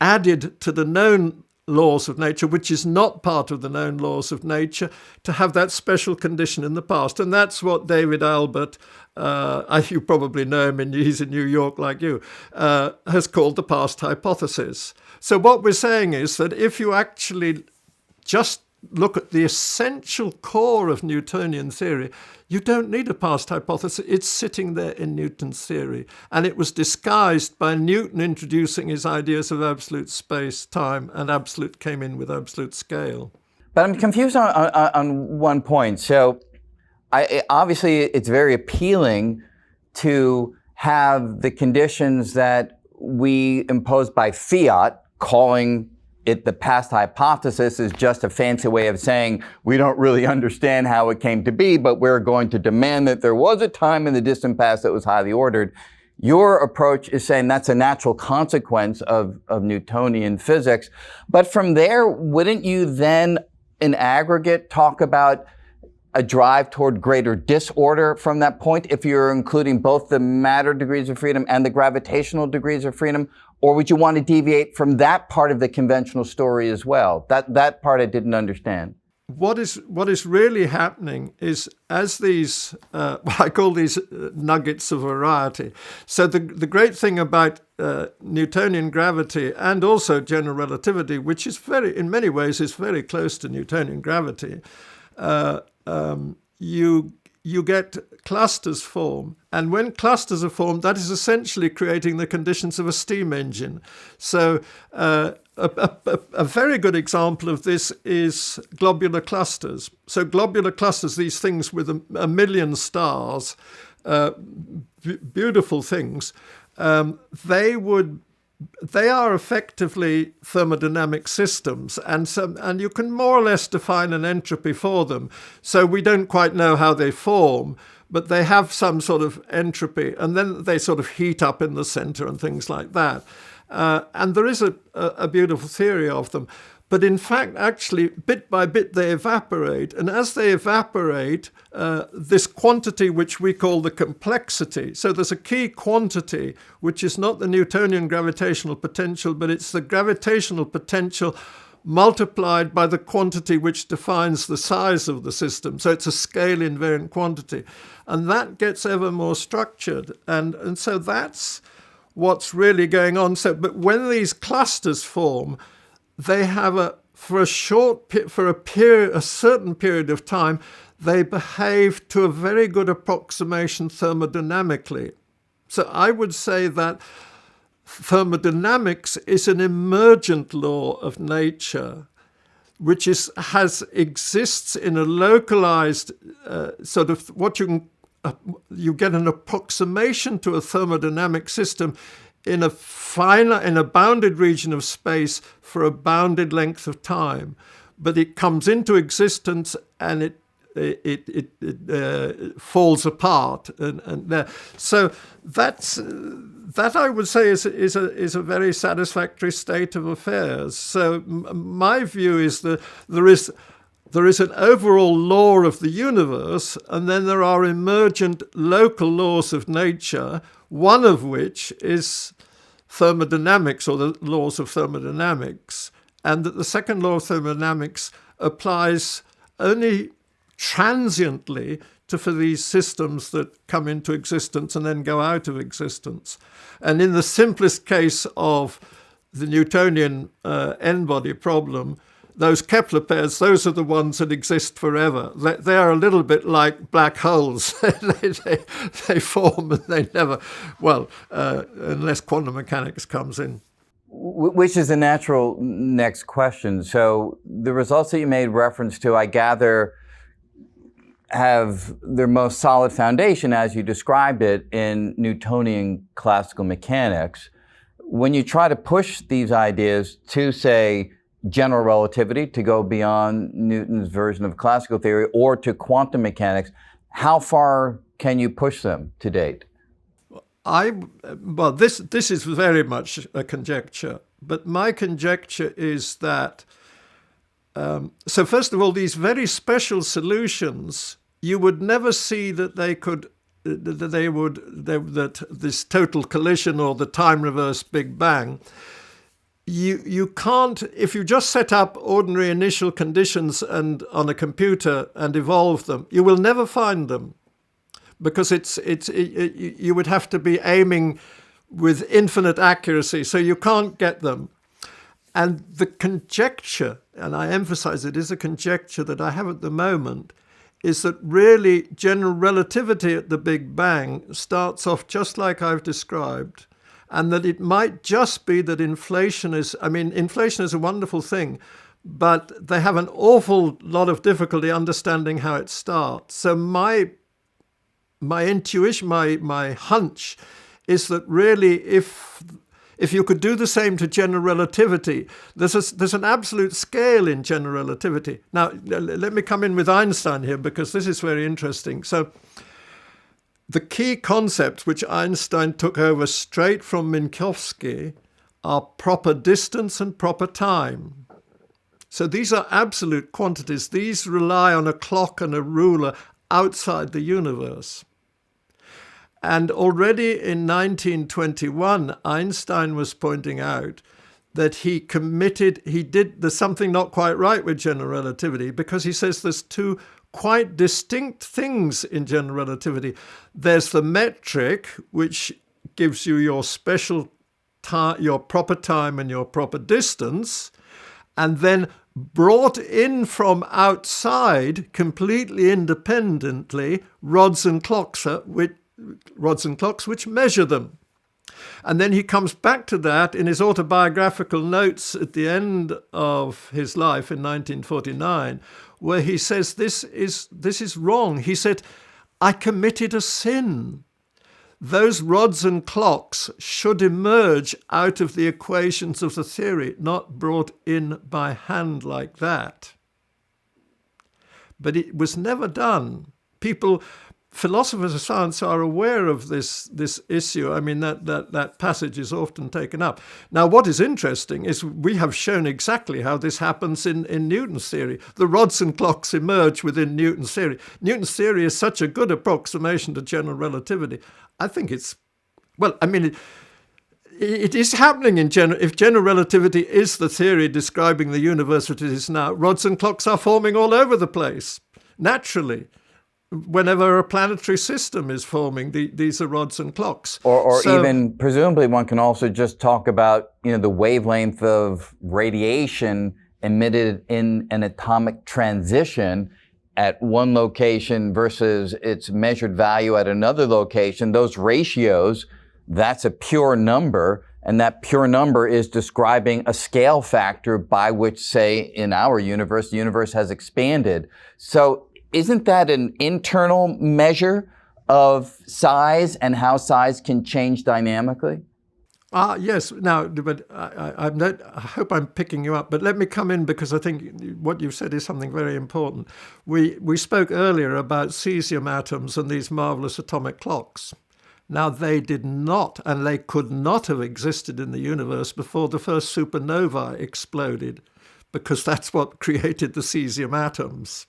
added to the known laws of nature, which is not part of the known laws of nature, to have that special condition in the past. And that's what David Albert, you probably know him, and he's in New York like you, has called the past hypothesis. So what we're saying is that if you actually just look at the essential core of Newtonian theory, you don't need a past hypothesis. It's sitting there in Newton's theory. And it was disguised by Newton introducing his ideas of absolute space, time, and absolute came in with absolute scale. But I'm confused on one point. So obviously it's very appealing to have the conditions that we impose by fiat, calling it the past hypothesis, is just a fancy way of saying we don't really understand how it came to be, but we're going to demand that there was a time in the distant past that was highly ordered. Your approach is saying that's a natural consequence of Newtonian physics. But from there, wouldn't you then, in aggregate, talk about a drive toward greater disorder from that point, if you're including both the matter degrees of freedom and the gravitational degrees of freedom? Or would you want to deviate from that part of the conventional story as well? That part I didn't understand. What is really happening is, as these, what I call these nuggets of variety. So the great thing about Newtonian gravity and also general relativity, which is in many ways is very close to Newtonian gravity, you get clusters form. And when clusters are formed, that is essentially creating the conditions of a steam engine. So a very good example of this is globular clusters. So globular clusters, these things with a million stars, beautiful things, they are effectively thermodynamic systems, and you can more or less define an entropy for them. So we don't quite know how they form, but they have some sort of entropy, and then they sort of heat up in the center and things like that. And there is a beautiful theory of them. But in fact, actually, bit by bit, they evaporate. And as they evaporate, this quantity, which we call the complexity, so there's a key quantity, which is not the Newtonian gravitational potential, but it's the gravitational potential multiplied by the quantity which defines the size of the system. So it's a scale invariant quantity. And that gets ever more structured. And so that's what's really going on. So, but when these clusters form, they have a certain period of time, they behave to a very good approximation thermodynamically. So I would say that thermodynamics is an emergent law of nature, which exists in a localized sort of what you get an approximation to a thermodynamic system in a bounded region of space for a bounded length of time, but it comes into existence and it falls apart, so that I would say is a very satisfactory state of affairs. So my view is that there is an overall law of the universe, and then there are emergent local laws of nature, one of which is thermodynamics, or the laws of thermodynamics, and that the second law of thermodynamics applies only transiently for these systems that come into existence and then go out of existence. And in the simplest case of the Newtonian n-body problem, those Kepler pairs, those are the ones that exist forever. They are a little bit like black holes. they form and they never, unless quantum mechanics comes in. Which is a natural next question. So the results that you made reference to, I gather, have their most solid foundation, as you described it, in Newtonian classical mechanics. When you try to push these ideas to, say, general relativity, to go beyond Newton's version of classical theory, or to quantum mechanics, how far can you push them to date? This is very much a conjecture, but my conjecture is that so first of all, these very special solutions, you would never see that that this total collision or the time reverse Big Bang. You can't, if you just set up ordinary initial conditions and on a computer and evolve them, you will never find them, because you would have to be aiming with infinite accuracy, so you can't get them. And the conjecture, and I emphasize it is a conjecture that I have at the moment, is that really general relativity at the Big Bang starts off just like I've described, and that it might just be that inflation is a wonderful thing, but they have an awful lot of difficulty understanding how it starts. So my intuition, my hunch is that really if If you could do the same to general relativity, there's an absolute scale in general relativity. Now, let me come in with Einstein here, because this is very interesting. So the key concepts which Einstein took over straight from Minkowski are proper distance and proper time. So these are absolute quantities. These rely on a clock and a ruler outside the universe. And already in 1921, Einstein was pointing out that there's something not quite right with general relativity, because he says there's two quite distinct things in general relativity. There's the metric, which gives you your special time, your proper time and your proper distance, and then brought in from outside, completely independently, rods and clocks which measure them. And then he comes back to that in his autobiographical notes at the end of his life in 1949, where he says, this is wrong. He said, I committed a sin. Those rods and clocks should emerge out of the equations of the theory, not brought in by hand like that. But it was never done. Philosophers of science are aware of this issue. I mean, that passage is often taken up. Now, what is interesting is we have shown exactly how this happens in Newton's theory. The rods and clocks emerge within Newton's theory. Newton's theory is such a good approximation to general relativity. I think it is happening in general. If general relativity is the theory describing the universe that it is now, rods and clocks are forming all over the place, naturally. Whenever a planetary system is forming, these are rods and clocks. Or even, presumably, one can also just talk about, the wavelength of radiation emitted in an atomic transition at one location versus its measured value at another location. Those ratios, that's a pure number, and that pure number is describing a scale factor by which, say, in our universe, the universe has expanded. So isn't that an internal measure of size and how size can change dynamically? Yes. Now, but I hope I'm picking you up, but let me come in, because I think what you've said is something very important. We spoke earlier about cesium atoms and these marvelous atomic clocks. Now, they did not, and they could not have existed in the universe before the first supernova exploded, because that's what created the cesium atoms.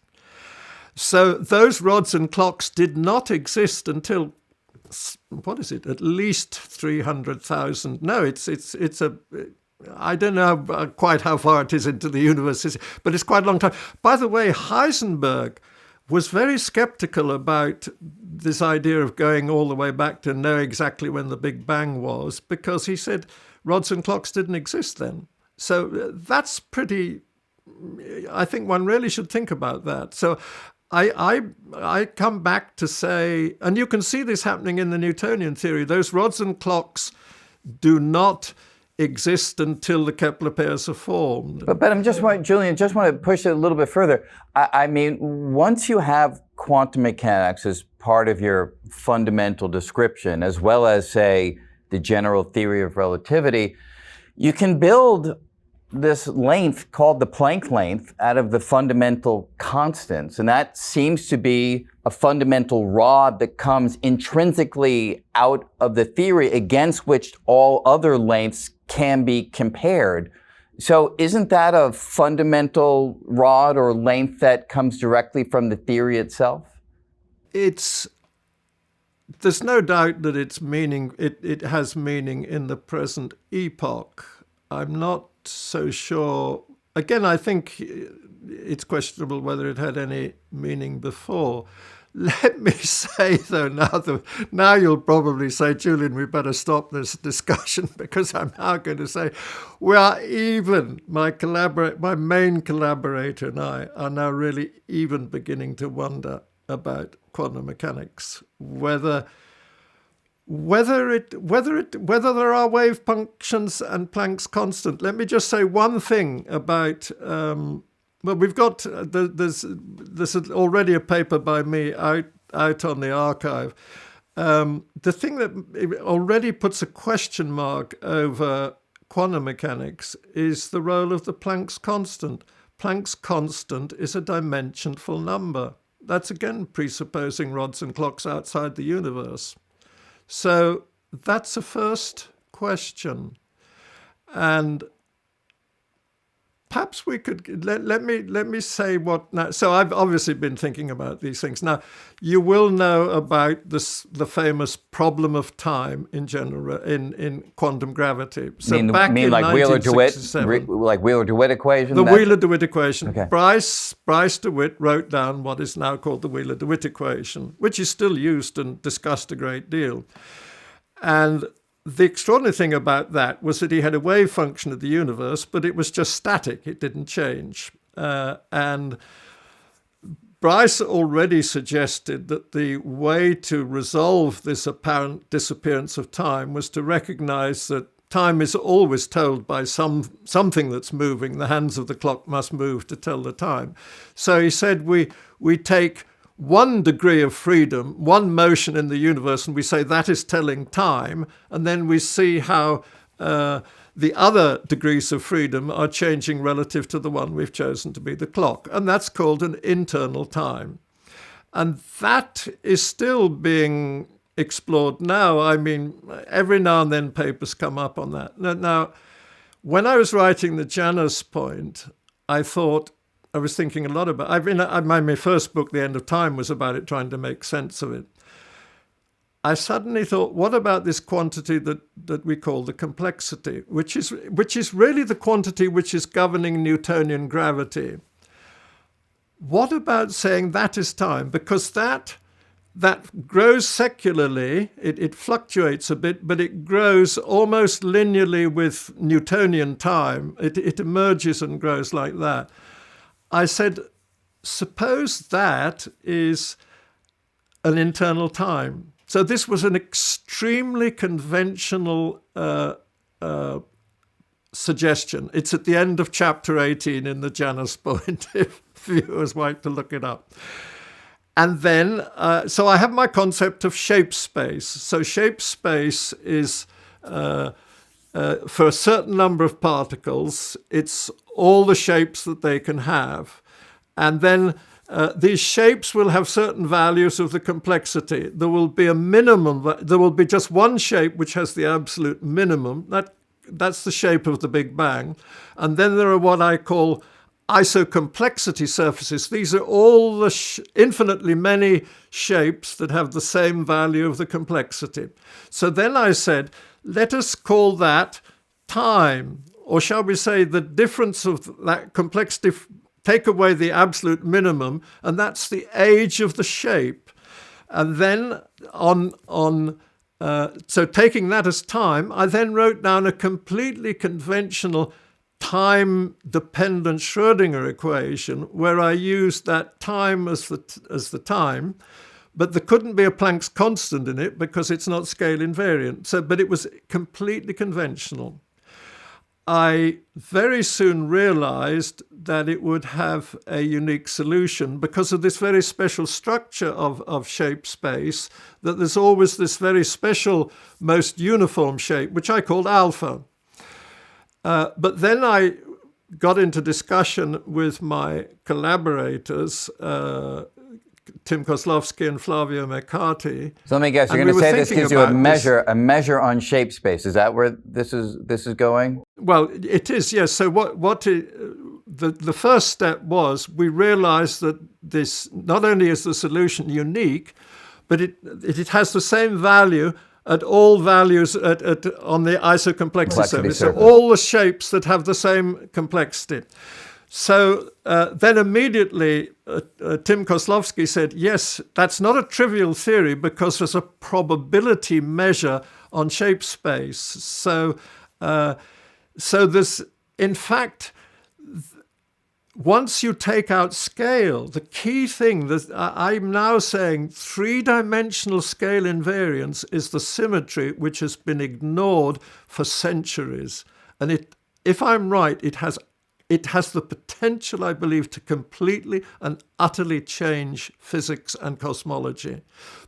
So those rods and clocks did not exist until, what is it, at least 300,000. No, I don't know quite how far it is into the universe, but it's quite a long time. By the way, Heisenberg was very skeptical about this idea of going all the way back to know exactly when the Big Bang was, because he said rods and clocks didn't exist then. So that's pretty, I think one really should think about that. So I come back to say, and you can see this happening in the Newtonian theory, those rods and clocks do not exist until the Kepler pairs are formed. But Julian, just want to push it a little bit further. I mean, once you have quantum mechanics as part of your fundamental description, as well as, say, the general theory of relativity, you can build this length called the Planck length out of the fundamental constants. And that seems to be a fundamental rod that comes intrinsically out of the theory against which all other lengths can be compared. So isn't that a fundamental rod or length that comes directly from the theory itself? There's no doubt that it has meaning in the present epoch. I'm not so sure. Again, I think it's questionable whether it had any meaning before. Let me say, though, now you'll probably say, Julian, we better stop this discussion, because I'm now going to say we are even, my main collaborator and I are now really even beginning to wonder about quantum mechanics, whether there are wave functions and Planck's constant. Let me just say one thing about, we've got, there's already a paper by me out on the archive the thing that already puts a question mark over quantum mechanics is the role of the Planck's constant. Planck's constant is a dimensionful number. That's again presupposing rods and clocks outside the universe. So that's a first question. And perhaps we could let me say what now. So I've obviously been thinking about these things. Now, you will know about the famous problem of time in general in quantum gravity. So like Wheeler-DeWitt, like Wheeler-DeWitt equation. The Wheeler-DeWitt equation. Okay. Bryce DeWitt wrote down what is now called the Wheeler-DeWitt equation, which is still used and discussed a great deal. And the extraordinary thing about that was that he had a wave function of the universe, but it was just static. It didn't change. And Bryce already suggested that the way to resolve this apparent disappearance of time was to recognize that time is always told by something that's moving. The hands of the clock must move to tell the time. So he said we take 1 degree of freedom, 1 motion in the universe, and we say that is telling time, and then we see how the other degrees of freedom are changing relative to the one we've chosen to be the clock, and that's called an internal time. And that is still being explored now. I mean, every now and then papers come up on that. Now, when I was writing the Janus point, I was thinking a lot about my first book, The End of Time, was about it, trying to make sense of it. I suddenly thought, what about this quantity that we call the complexity, which is really the quantity which is governing Newtonian gravity? What about saying that is time? Because that grows secularly, it fluctuates a bit, but it grows almost linearly with Newtonian time. It emerges and grows like that. I said, suppose that is an internal time. So this was an extremely conventional suggestion. It's at the end of chapter 18 in the Janus point, if viewers like to look it up. And then, so I have my concept of shape space. So shape space is, for a certain number of particles, it's all the shapes that they can have. And then these shapes will have certain values of the complexity. There will be a minimum, there will be just one shape which has the absolute minimum. That's the shape of the Big Bang. And then there are what I call isocomplexity surfaces. These are all the infinitely many shapes that have the same value of the complexity. So then I said, let us call that time, or shall we say the difference of that complexity, take away the absolute minimum, and that's the age of the shape. And then so taking that as time, I then wrote down a completely conventional time-dependent Schrödinger equation where I used that time as the time, but there couldn't be a Planck's constant in it because it's not scale invariant. But it was completely conventional. I very soon realized that it would have a unique solution because of this very special structure of shape space, that there's always this very special, most uniform shape, which I called alpha. But then I got into discussion with my collaborators, Tim Kozlowski and Flavio Mercati. So let me guess, you're going to say this gives you a measure on shape space. Is that where this is going? Well, it is, yes. So the first step was we realized that this not only is the solution unique, but it has the same value at all values on the isocomplexity surface. So all the shapes that have the same complexity. So then immediately Tim Kozlowski said, yes, that's not a trivial theory because there's a probability measure on shape space. So there's, in fact, once you take out scale, the key thing that I'm now saying, three-dimensional scale invariance is the symmetry which has been ignored for centuries. And if I'm right, it has it has the potential, I believe, to completely and utterly change physics and cosmology,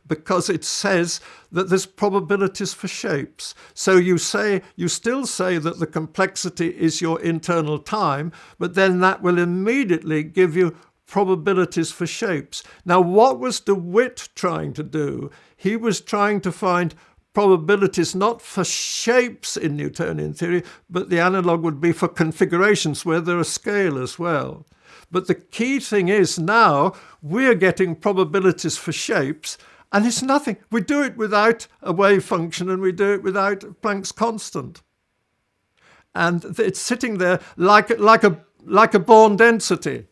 because it says that there's probabilities for shapes. So you still say that the complexity is your internal time, but then that will immediately give you probabilities for shapes. Now, what was DeWitt trying to do? He was trying to find probabilities not for shapes in Newtonian theory, but the analog would be for configurations where there are scale as well. But the key thing is now we're getting probabilities for shapes, and it's nothing. We do it without a wave function, and we do it without Planck's constant. And it's sitting there like a Born density.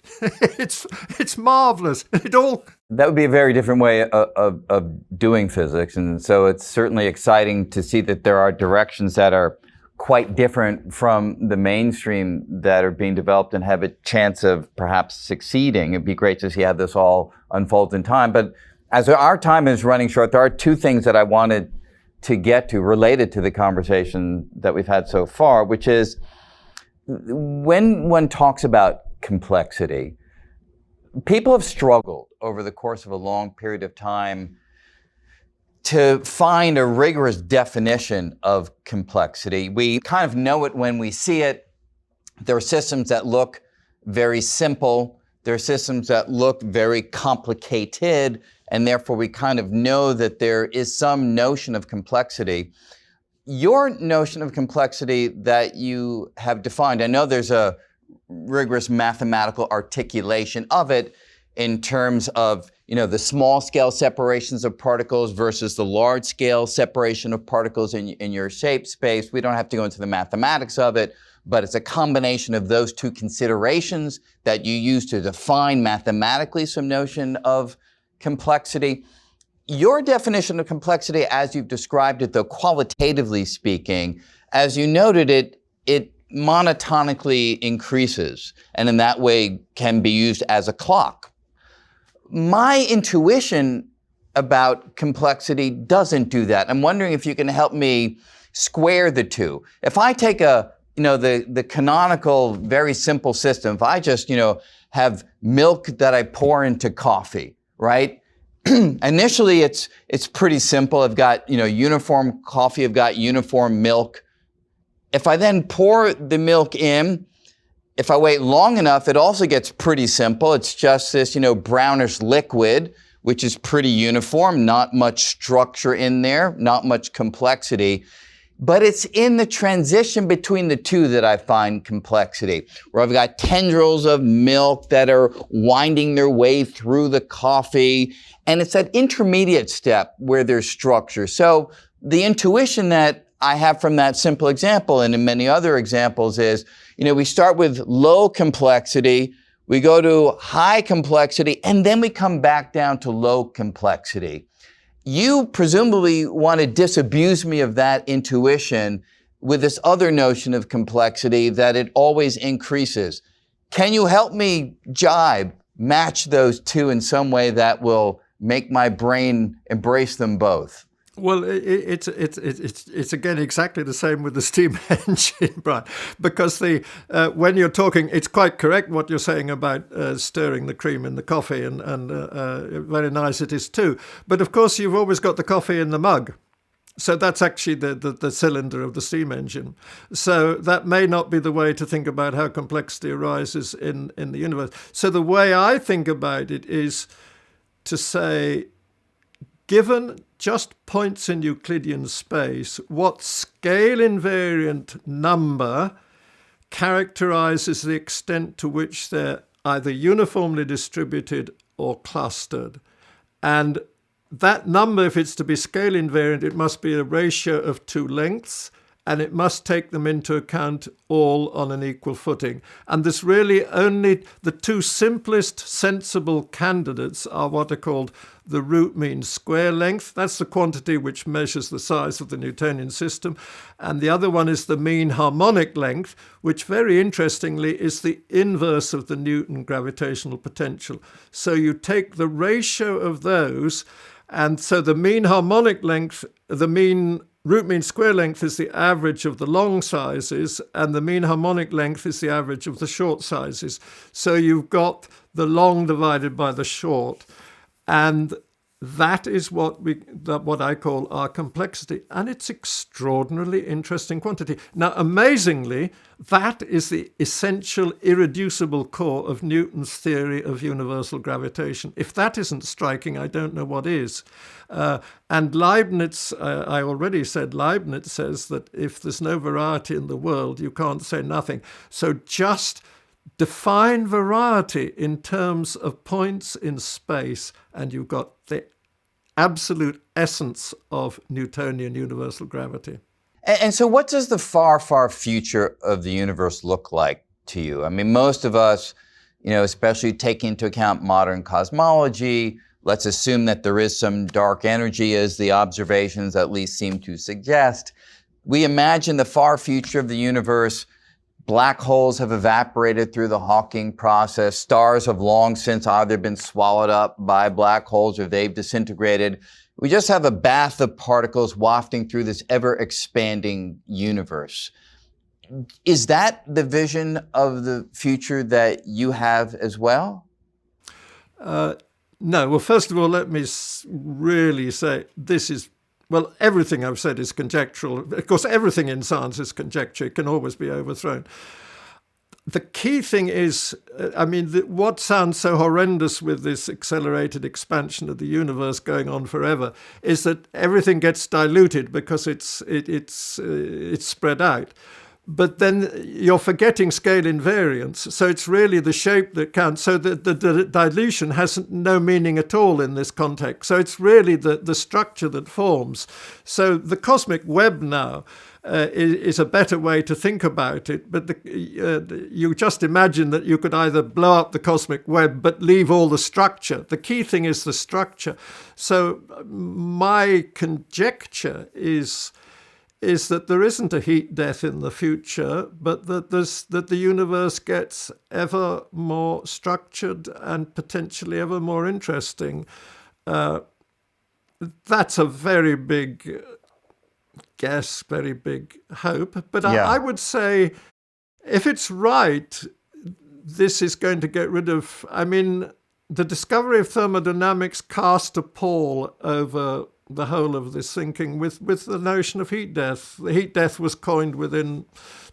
It's marvelous. That would be a very different way of doing physics, and so it's certainly exciting to see that there are directions that are quite different from the mainstream that are being developed and have a chance of perhaps succeeding. It'd be great to see how this all unfolds in time. But as our time is running short, there are two things that I wanted to get to related to the conversation that we've had so far, which is when one talks about complexity, people have struggled over the course of a long period of time to find a rigorous definition of complexity. We kind of know it when we see it. There are systems that look very simple. There are systems that look very complicated, and therefore we kind of know that there is some notion of complexity. Your notion of complexity that you have defined, I know there's a rigorous mathematical articulation of it in terms of, the small scale separations of particles versus the large scale separation of particles in your shape space. We don't have to go into the mathematics of it, but it's a combination of those two considerations that you use to define mathematically some notion of complexity. Your definition of complexity, as you've described it, though, qualitatively speaking, as you noted it monotonically increases, and in that way can be used as a clock. My intuition about complexity doesn't do that. I'm wondering if you can help me square the two. If I take the canonical, very simple system, if I just, have milk that I pour into coffee, right? Initially, it's pretty simple. I've got, uniform coffee. I've got uniform milk. If I then pour the milk in, if I wait long enough, it also gets pretty simple. It's just this, brownish liquid, which is pretty uniform, not much structure in there, not much complexity. But it's in the transition between the two that I find complexity, where I've got tendrils of milk that are winding their way through the coffee. And it's that intermediate step where there's structure. So the intuition that I have from that simple example and in many other examples is, we start with low complexity, we go to high complexity, and then we come back down to low complexity. You presumably want to disabuse me of that intuition with this other notion of complexity that it always increases. Can you help me match those two in some way that will make my brain embrace them both? Well, it's again exactly the same with the steam engine, Brian, because when you're talking, it's quite correct what you're saying about stirring the cream in the coffee, and very nice it is too. But of course, you've always got the coffee in the mug. So that's actually the cylinder of the steam engine. So that may not be the way to think about how complexity arises in the universe. So the way I think about it is to say, given just points in Euclidean space, what scale invariant number characterizes the extent to which they're either uniformly distributed or clustered? And that number, if it's to be scale invariant, it must be a ratio of two lengths, and it must take them into account all on an equal footing. And there's really only the two simplest sensible candidates are what are called the root mean square length. That's the quantity which measures the size of the Newtonian system. And the other one is the mean harmonic length, which very interestingly is the inverse of the Newton gravitational potential. So you take the ratio of those, and so the mean harmonic length, the mean root mean square length is the average of the long sizes, and the mean harmonic length is the average of the short sizes. So you've got the long divided by the short, and that is what I call our complexity, and it's extraordinarily interesting quantity. Now, amazingly, that is the essential, irreducible core of Newton's theory of universal gravitation. If that isn't striking, I don't know what is. And Leibniz, I already said, Leibniz says that if there's no variety in the world, you can't say nothing. So just define variety in terms of points in space, and you've got the absolute essence of Newtonian universal gravity. And so what does the far, far future of the universe look like to you? I mean, most of us, especially taking into account modern cosmology, let's assume that there is some dark energy, as the observations at least seem to suggest. We imagine the far future of the universe. Black holes have evaporated through the Hawking process. Stars have long since either been swallowed up by black holes or they've disintegrated. We just have a bath of particles wafting through this ever-expanding universe. Is that the vision of the future that you have as well? No. Well, first of all, let me really say well, everything I've said is conjectural. Of course, everything in science is conjecture. It can always be overthrown. The key thing is, what sounds so horrendous with this accelerated expansion of the universe going on forever is that everything gets diluted because it's spread out. But then you're forgetting scale invariance. So it's really the shape that counts. So the dilution has no meaning at all in this context. So it's really the structure that forms. So the cosmic web now is a better way to think about it. But you just imagine that you could either blow up the cosmic web but leave all the structure. The key thing is the structure. So my conjecture is that there isn't a heat death in the future, but that the universe gets ever more structured and potentially ever more interesting. That's a very big guess, very big hope. But yeah. I would say, if it's right, this is going to get rid of... the discovery of thermodynamics cast a pall over the whole of this thinking with the notion of heat death. The heat death was coined within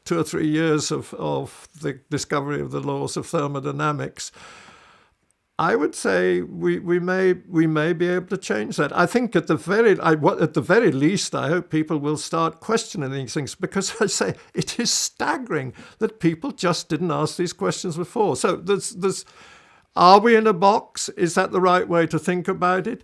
2 or 3 years of the discovery of the laws of thermodynamics. I would say we may be able to change that. I think at the very least, I hope people will start questioning these things, because I say it is staggering that people just didn't ask these questions before. So are we in a box? Is that the right way to think about it?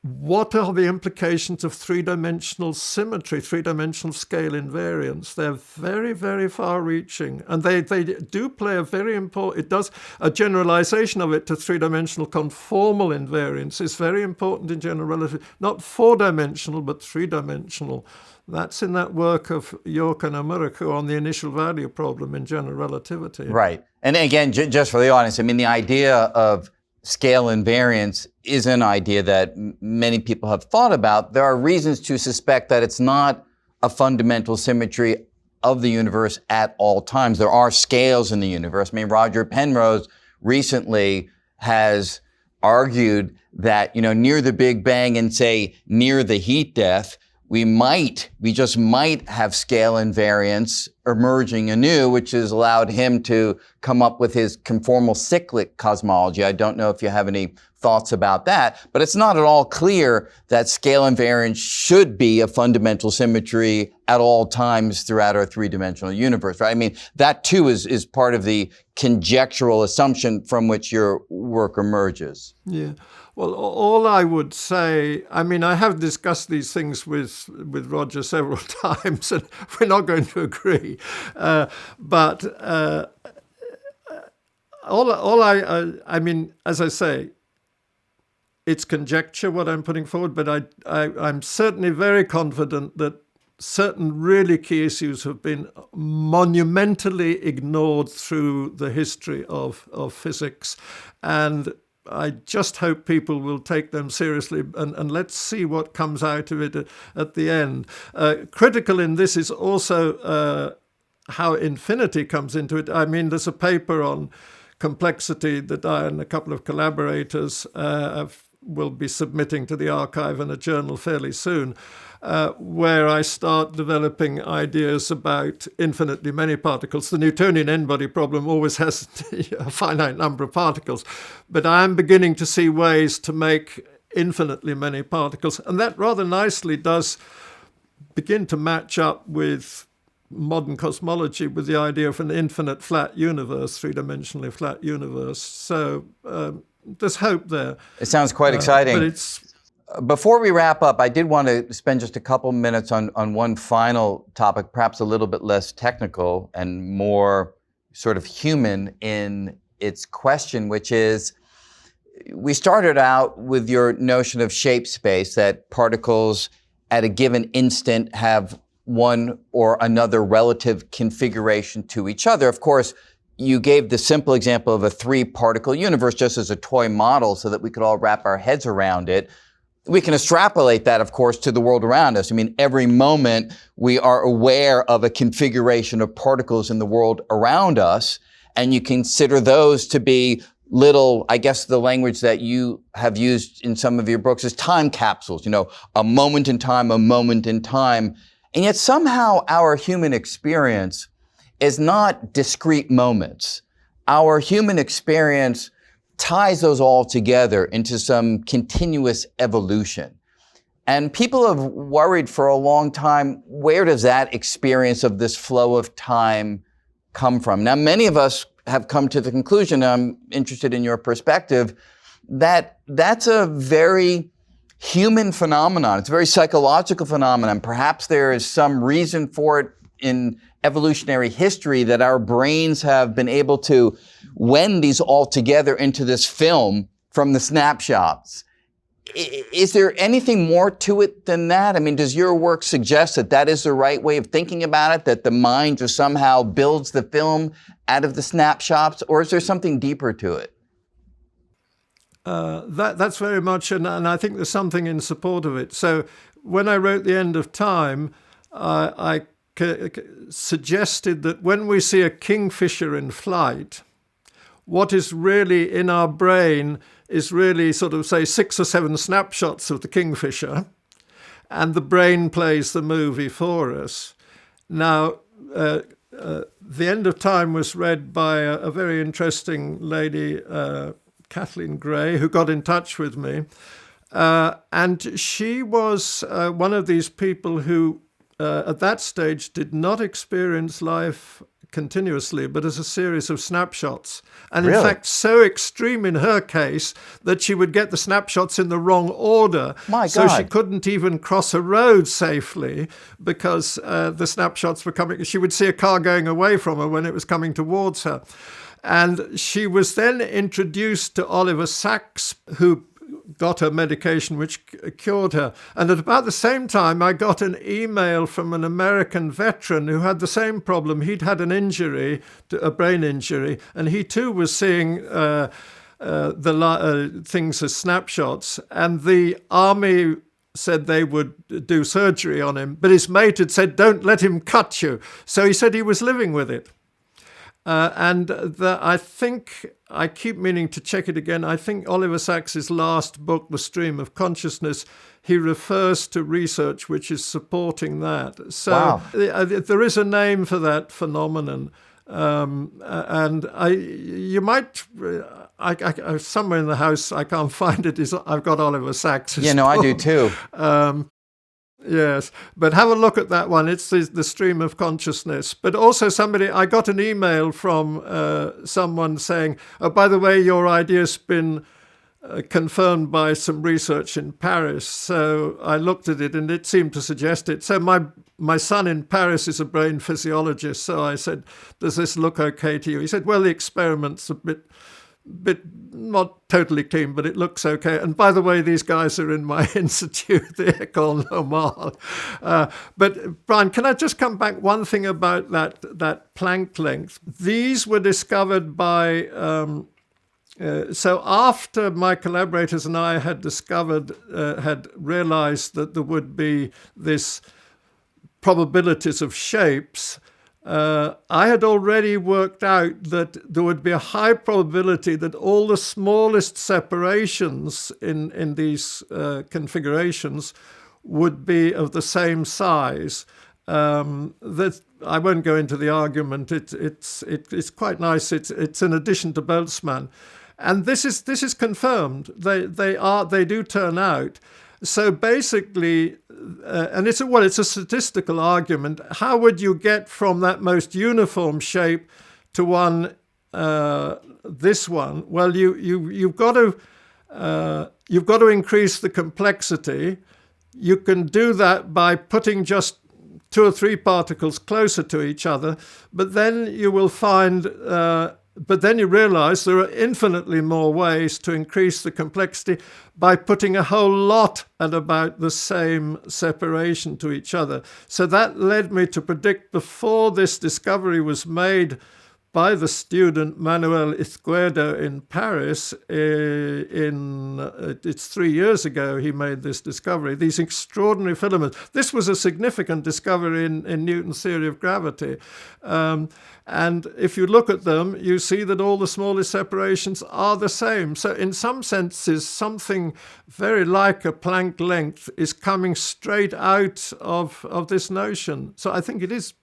What are the implications of three-dimensional symmetry, three-dimensional scale invariance? They're very, very far-reaching, and they do play a very important... a generalization of it to three-dimensional conformal invariance is very important in general relativity. Not four-dimensional, but three-dimensional. That's in that work of York and Amurako on the initial value problem in general relativity. Right. And again, just for the audience, the idea of scale invariance is an idea that many people have thought about. There are reasons to suspect that it's not a fundamental symmetry of the universe at all times. There are scales in the universe. Roger Penrose recently has argued that, near the Big Bang and say near the heat death, we just might have scale invariance emerging anew, which has allowed him to come up with his conformal cyclic cosmology. I don't know if you have any thoughts about that, but it's not at all clear that scale invariance should be a fundamental symmetry at all times throughout our three-dimensional universe, right? That too is part of the conjectural assumption from which your work emerges. Yeah. Well, all I would say, I have discussed these things with Roger several times, and we're not going to agree. But as I say, it's conjecture what I'm putting forward, but I'm certainly very confident that certain really key issues have been monumentally ignored through the history of physics. And I just hope people will take them seriously, and let's see what comes out of it at the end. Critical in this is also how infinity comes into it. I mean, there's a paper on complexity that I and a couple of collaborators will be submitting to the archive in a journal fairly soon, where I start developing ideas about infinitely many particles. The Newtonian n-body problem always has a finite number of particles, but I am beginning to see ways to make infinitely many particles, and that rather nicely does begin to match up with modern cosmology, with the idea of an infinite flat universe, three-dimensionally flat universe. So there's hope there. It sounds quite exciting. But it's... Before we wrap up, I did want to spend just a couple minutes on one final topic, perhaps a little bit less technical and more sort of human in its question, which is, we started out with your notion of shape space, that particles at a given instant have one or another relative configuration to each other. Of course, you gave the simple example of a three-particle universe just as a toy model so that we could all wrap our heads around it. We can extrapolate that, of course, to the world around us. I mean, every moment we are aware of a configuration of particles in the world around us, and you consider those to be little, I guess the language that you have used in some of your books is time capsules, a moment in time, a moment in time. And yet somehow our human experience is not discrete moments. Our human experience ties those all together into some continuous evolution. And people have worried for a long time, where does that experience of this flow of time come from? Now, many of us have come to the conclusion, I'm interested in your perspective, that that's a very human phenomenon. It's a very psychological phenomenon. Perhaps there is some reason for it in evolutionary history that our brains have been able to wend these all together into this film from the snapshots. Is there anything more to it than that? I mean, does your work suggest that that is the right way of thinking about it, that the mind just somehow builds the film out of the snapshots, or is there something deeper to it? That's very much, and I think there's something in support of it. So when I wrote The End of Time, I suggested that when we see a kingfisher in flight, what is really in our brain is really sort of, say, 6 or 7 snapshots of the kingfisher, and the brain plays the movie for us. Now, The End of Time was read by a very interesting lady, Kathleen Gray, who got in touch with me. And she was one of these people who, at that stage, did not experience life continuously, but as a series of snapshots. And Really? In fact, so extreme in her case that she would get the snapshots in the wrong order. My so God. she couldn't even cross a road safely because the snapshots were coming. She would see a car going away from her when it was coming towards her. And she was then introduced to Oliver Sacks, who got her medication, which cured her. And at about the same time, I got an email from an American veteran who had the same problem. He'd had an injury, a brain injury, and he too was seeing things as snapshots. And the army said they would do surgery on him, but his mate had said, "Don't let him cut you." So he said he was living with it. I think, I keep meaning to check it again, I think Oliver Sacks's last book, The Stream of Consciousness, he refers to research which is supporting that. So Wow. There is a name for that phenomenon. And you might, somewhere in the house, I can't find it, I've got Oliver Sacks's Yeah, no, book. I do too. Yes, but have a look at that one. It's the stream of consciousness. But also I got an email from someone saying, "Oh, by the way, your idea's been confirmed by some research in Paris." So I looked at it and it seemed to suggest it. So my son in Paris is a brain physiologist. So I said, "Does this look okay to you?" He said, "Well, the experiment's a bit not totally clean, but it looks okay. And by the way, these guys are in my institute, the École Normale." But Brian, can I just come back one thing about that Planck length? These were discovered by So after my collaborators and I had had realized that there would be this probabilities of shapes, I had already worked out that there would be a high probability that all the smallest separations in these configurations would be of the same size. That I won't go into the argument. It's quite nice. It's an addition to Boltzmann, and this is confirmed. They do turn out. So basically, and it's a statistical argument. How would you get from that most uniform shape to this one? Well, you've got to increase the complexity. You can do that by putting just 2 or 3 particles closer to each other, but then you will find. But then you realize there are infinitely more ways to increase the complexity by putting a whole lot at about the same separation to each other. So that led me to predict, before this discovery was made by the student Manuel Izquierdo in Paris, it's 3 years ago he made this discovery, these extraordinary filaments. This was a significant discovery in Newton's theory of gravity. And if you look at them, you see that all the smallest separations are the same. So in some senses, something very like a Planck length is coming straight out of this notion. So I think it is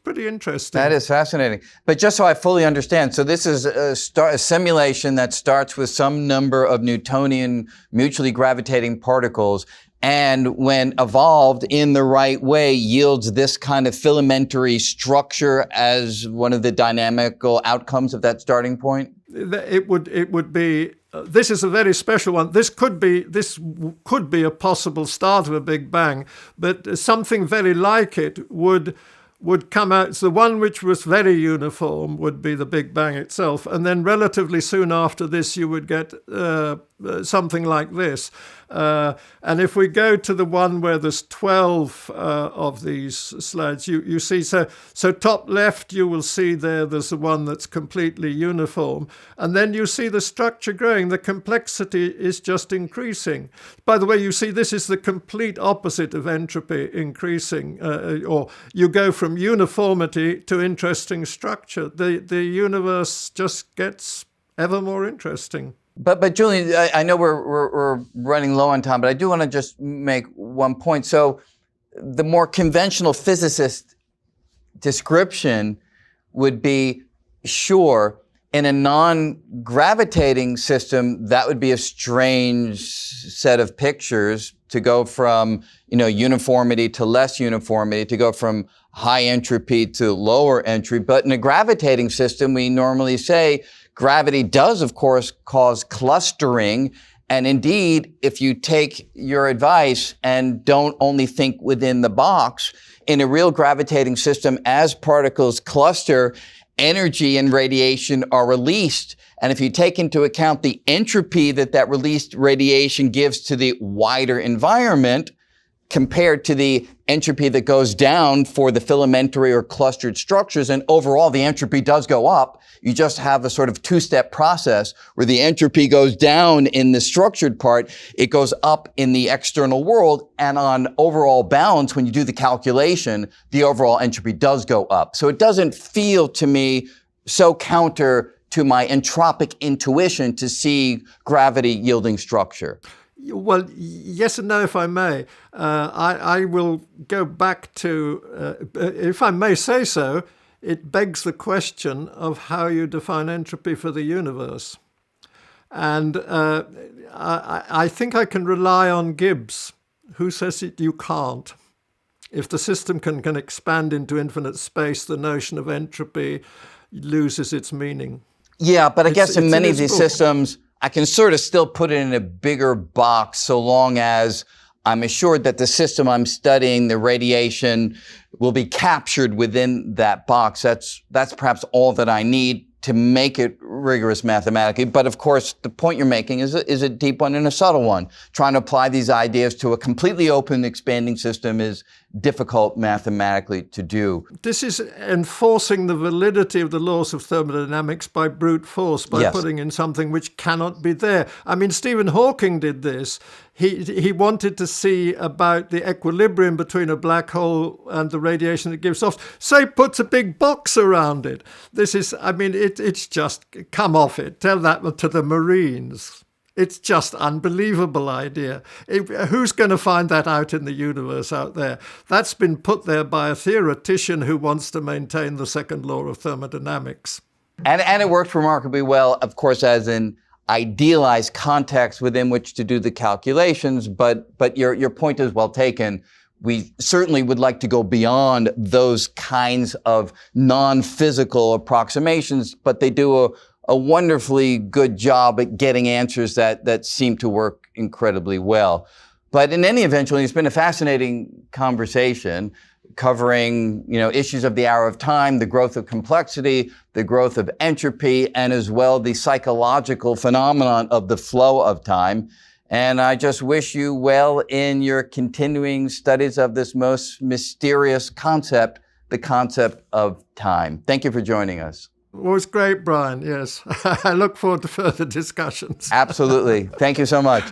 pretty interesting. That is fascinating. But just so I fully understand, so this is a simulation that starts with some number of Newtonian mutually gravitating particles, and when evolved in the right way, yields this kind of filamentary structure as one of the dynamical outcomes of that starting point? It would be. This is a very special one. This could be a possible start of a Big Bang, but something very like it would come out. So the one which was very uniform would be the Big Bang itself, and then relatively soon after this you would get something like this. And if we go to the one where there's 12 of these slides, you see, so top left you will see there's the one that's completely uniform, and then you see the structure growing. The complexity is just increasing. By the way, you see this is the complete opposite of entropy increasing, or you go from uniformity to interesting structure. The universe just gets ever more interesting. But Julian, I know we're running low on time, but I do want to just make one point. So the more conventional physicist description would be, sure, in a non-gravitating system, that would be a strange set of pictures to go from, uniformity to less uniformity, to go from high entropy to lower entropy. But in a gravitating system, we normally say gravity does, of course, cause clustering. And indeed, if you take your advice and don't only think within the box, in a real gravitating system, as particles cluster, energy and radiation are released. And if you take into account the entropy that released radiation gives to the wider environment, compared to the entropy that goes down for the filamentary or clustered structures, and overall the entropy does go up. You just have a sort of two-step process where the entropy goes down in the structured part, it goes up in the external world, and on overall balance, when you do the calculation, the overall entropy does go up. So it doesn't feel to me so counter to my entropic intuition to see gravity yielding structure. Well, yes and no, if I may. I will go back to, if I may say so, it begs the question of how you define entropy for the universe. And I think I can rely on Gibbs, who says you can't. If the system can expand into infinite space, the notion of entropy loses its meaning. Yeah, but I guess in many of these systems, I can sort of still put it in a bigger box so long as I'm assured that the system I'm studying, the radiation, will be captured within that box. That's perhaps all that I need to make it rigorous mathematically. But of course, the point you're making is a deep one and a subtle one. Trying to apply these ideas to a completely open, expanding system is difficult mathematically to do. This is enforcing the validity of the laws of thermodynamics by brute force, by Yes. putting in something which cannot be there. I mean, Stephen Hawking did this. He wanted to see about the equilibrium between a black hole and the radiation it gives off. So he puts a big box around it. This is, I mean, it's just, come off it. Tell that to the Marines. It's just unbelievable idea. Who's going to find that out in the universe out there? That's been put there by a theoretician who wants to maintain the second law of thermodynamics. And it works remarkably well, of course, as an idealized context within which to do the calculations. But your point is well taken. We certainly would like to go beyond those kinds of non-physical approximations, but they do a wonderfully good job at getting answers that seem to work incredibly well. But in any event, Julian, it's been a fascinating conversation covering, issues of the hour of time, the growth of complexity, the growth of entropy, and as well the psychological phenomenon of the flow of time. And I just wish you well in your continuing studies of this most mysterious concept, the concept of time. Thank you for joining us. Well, it's great, Brian. Yes. I look forward to further discussions. Absolutely. Thank you so much.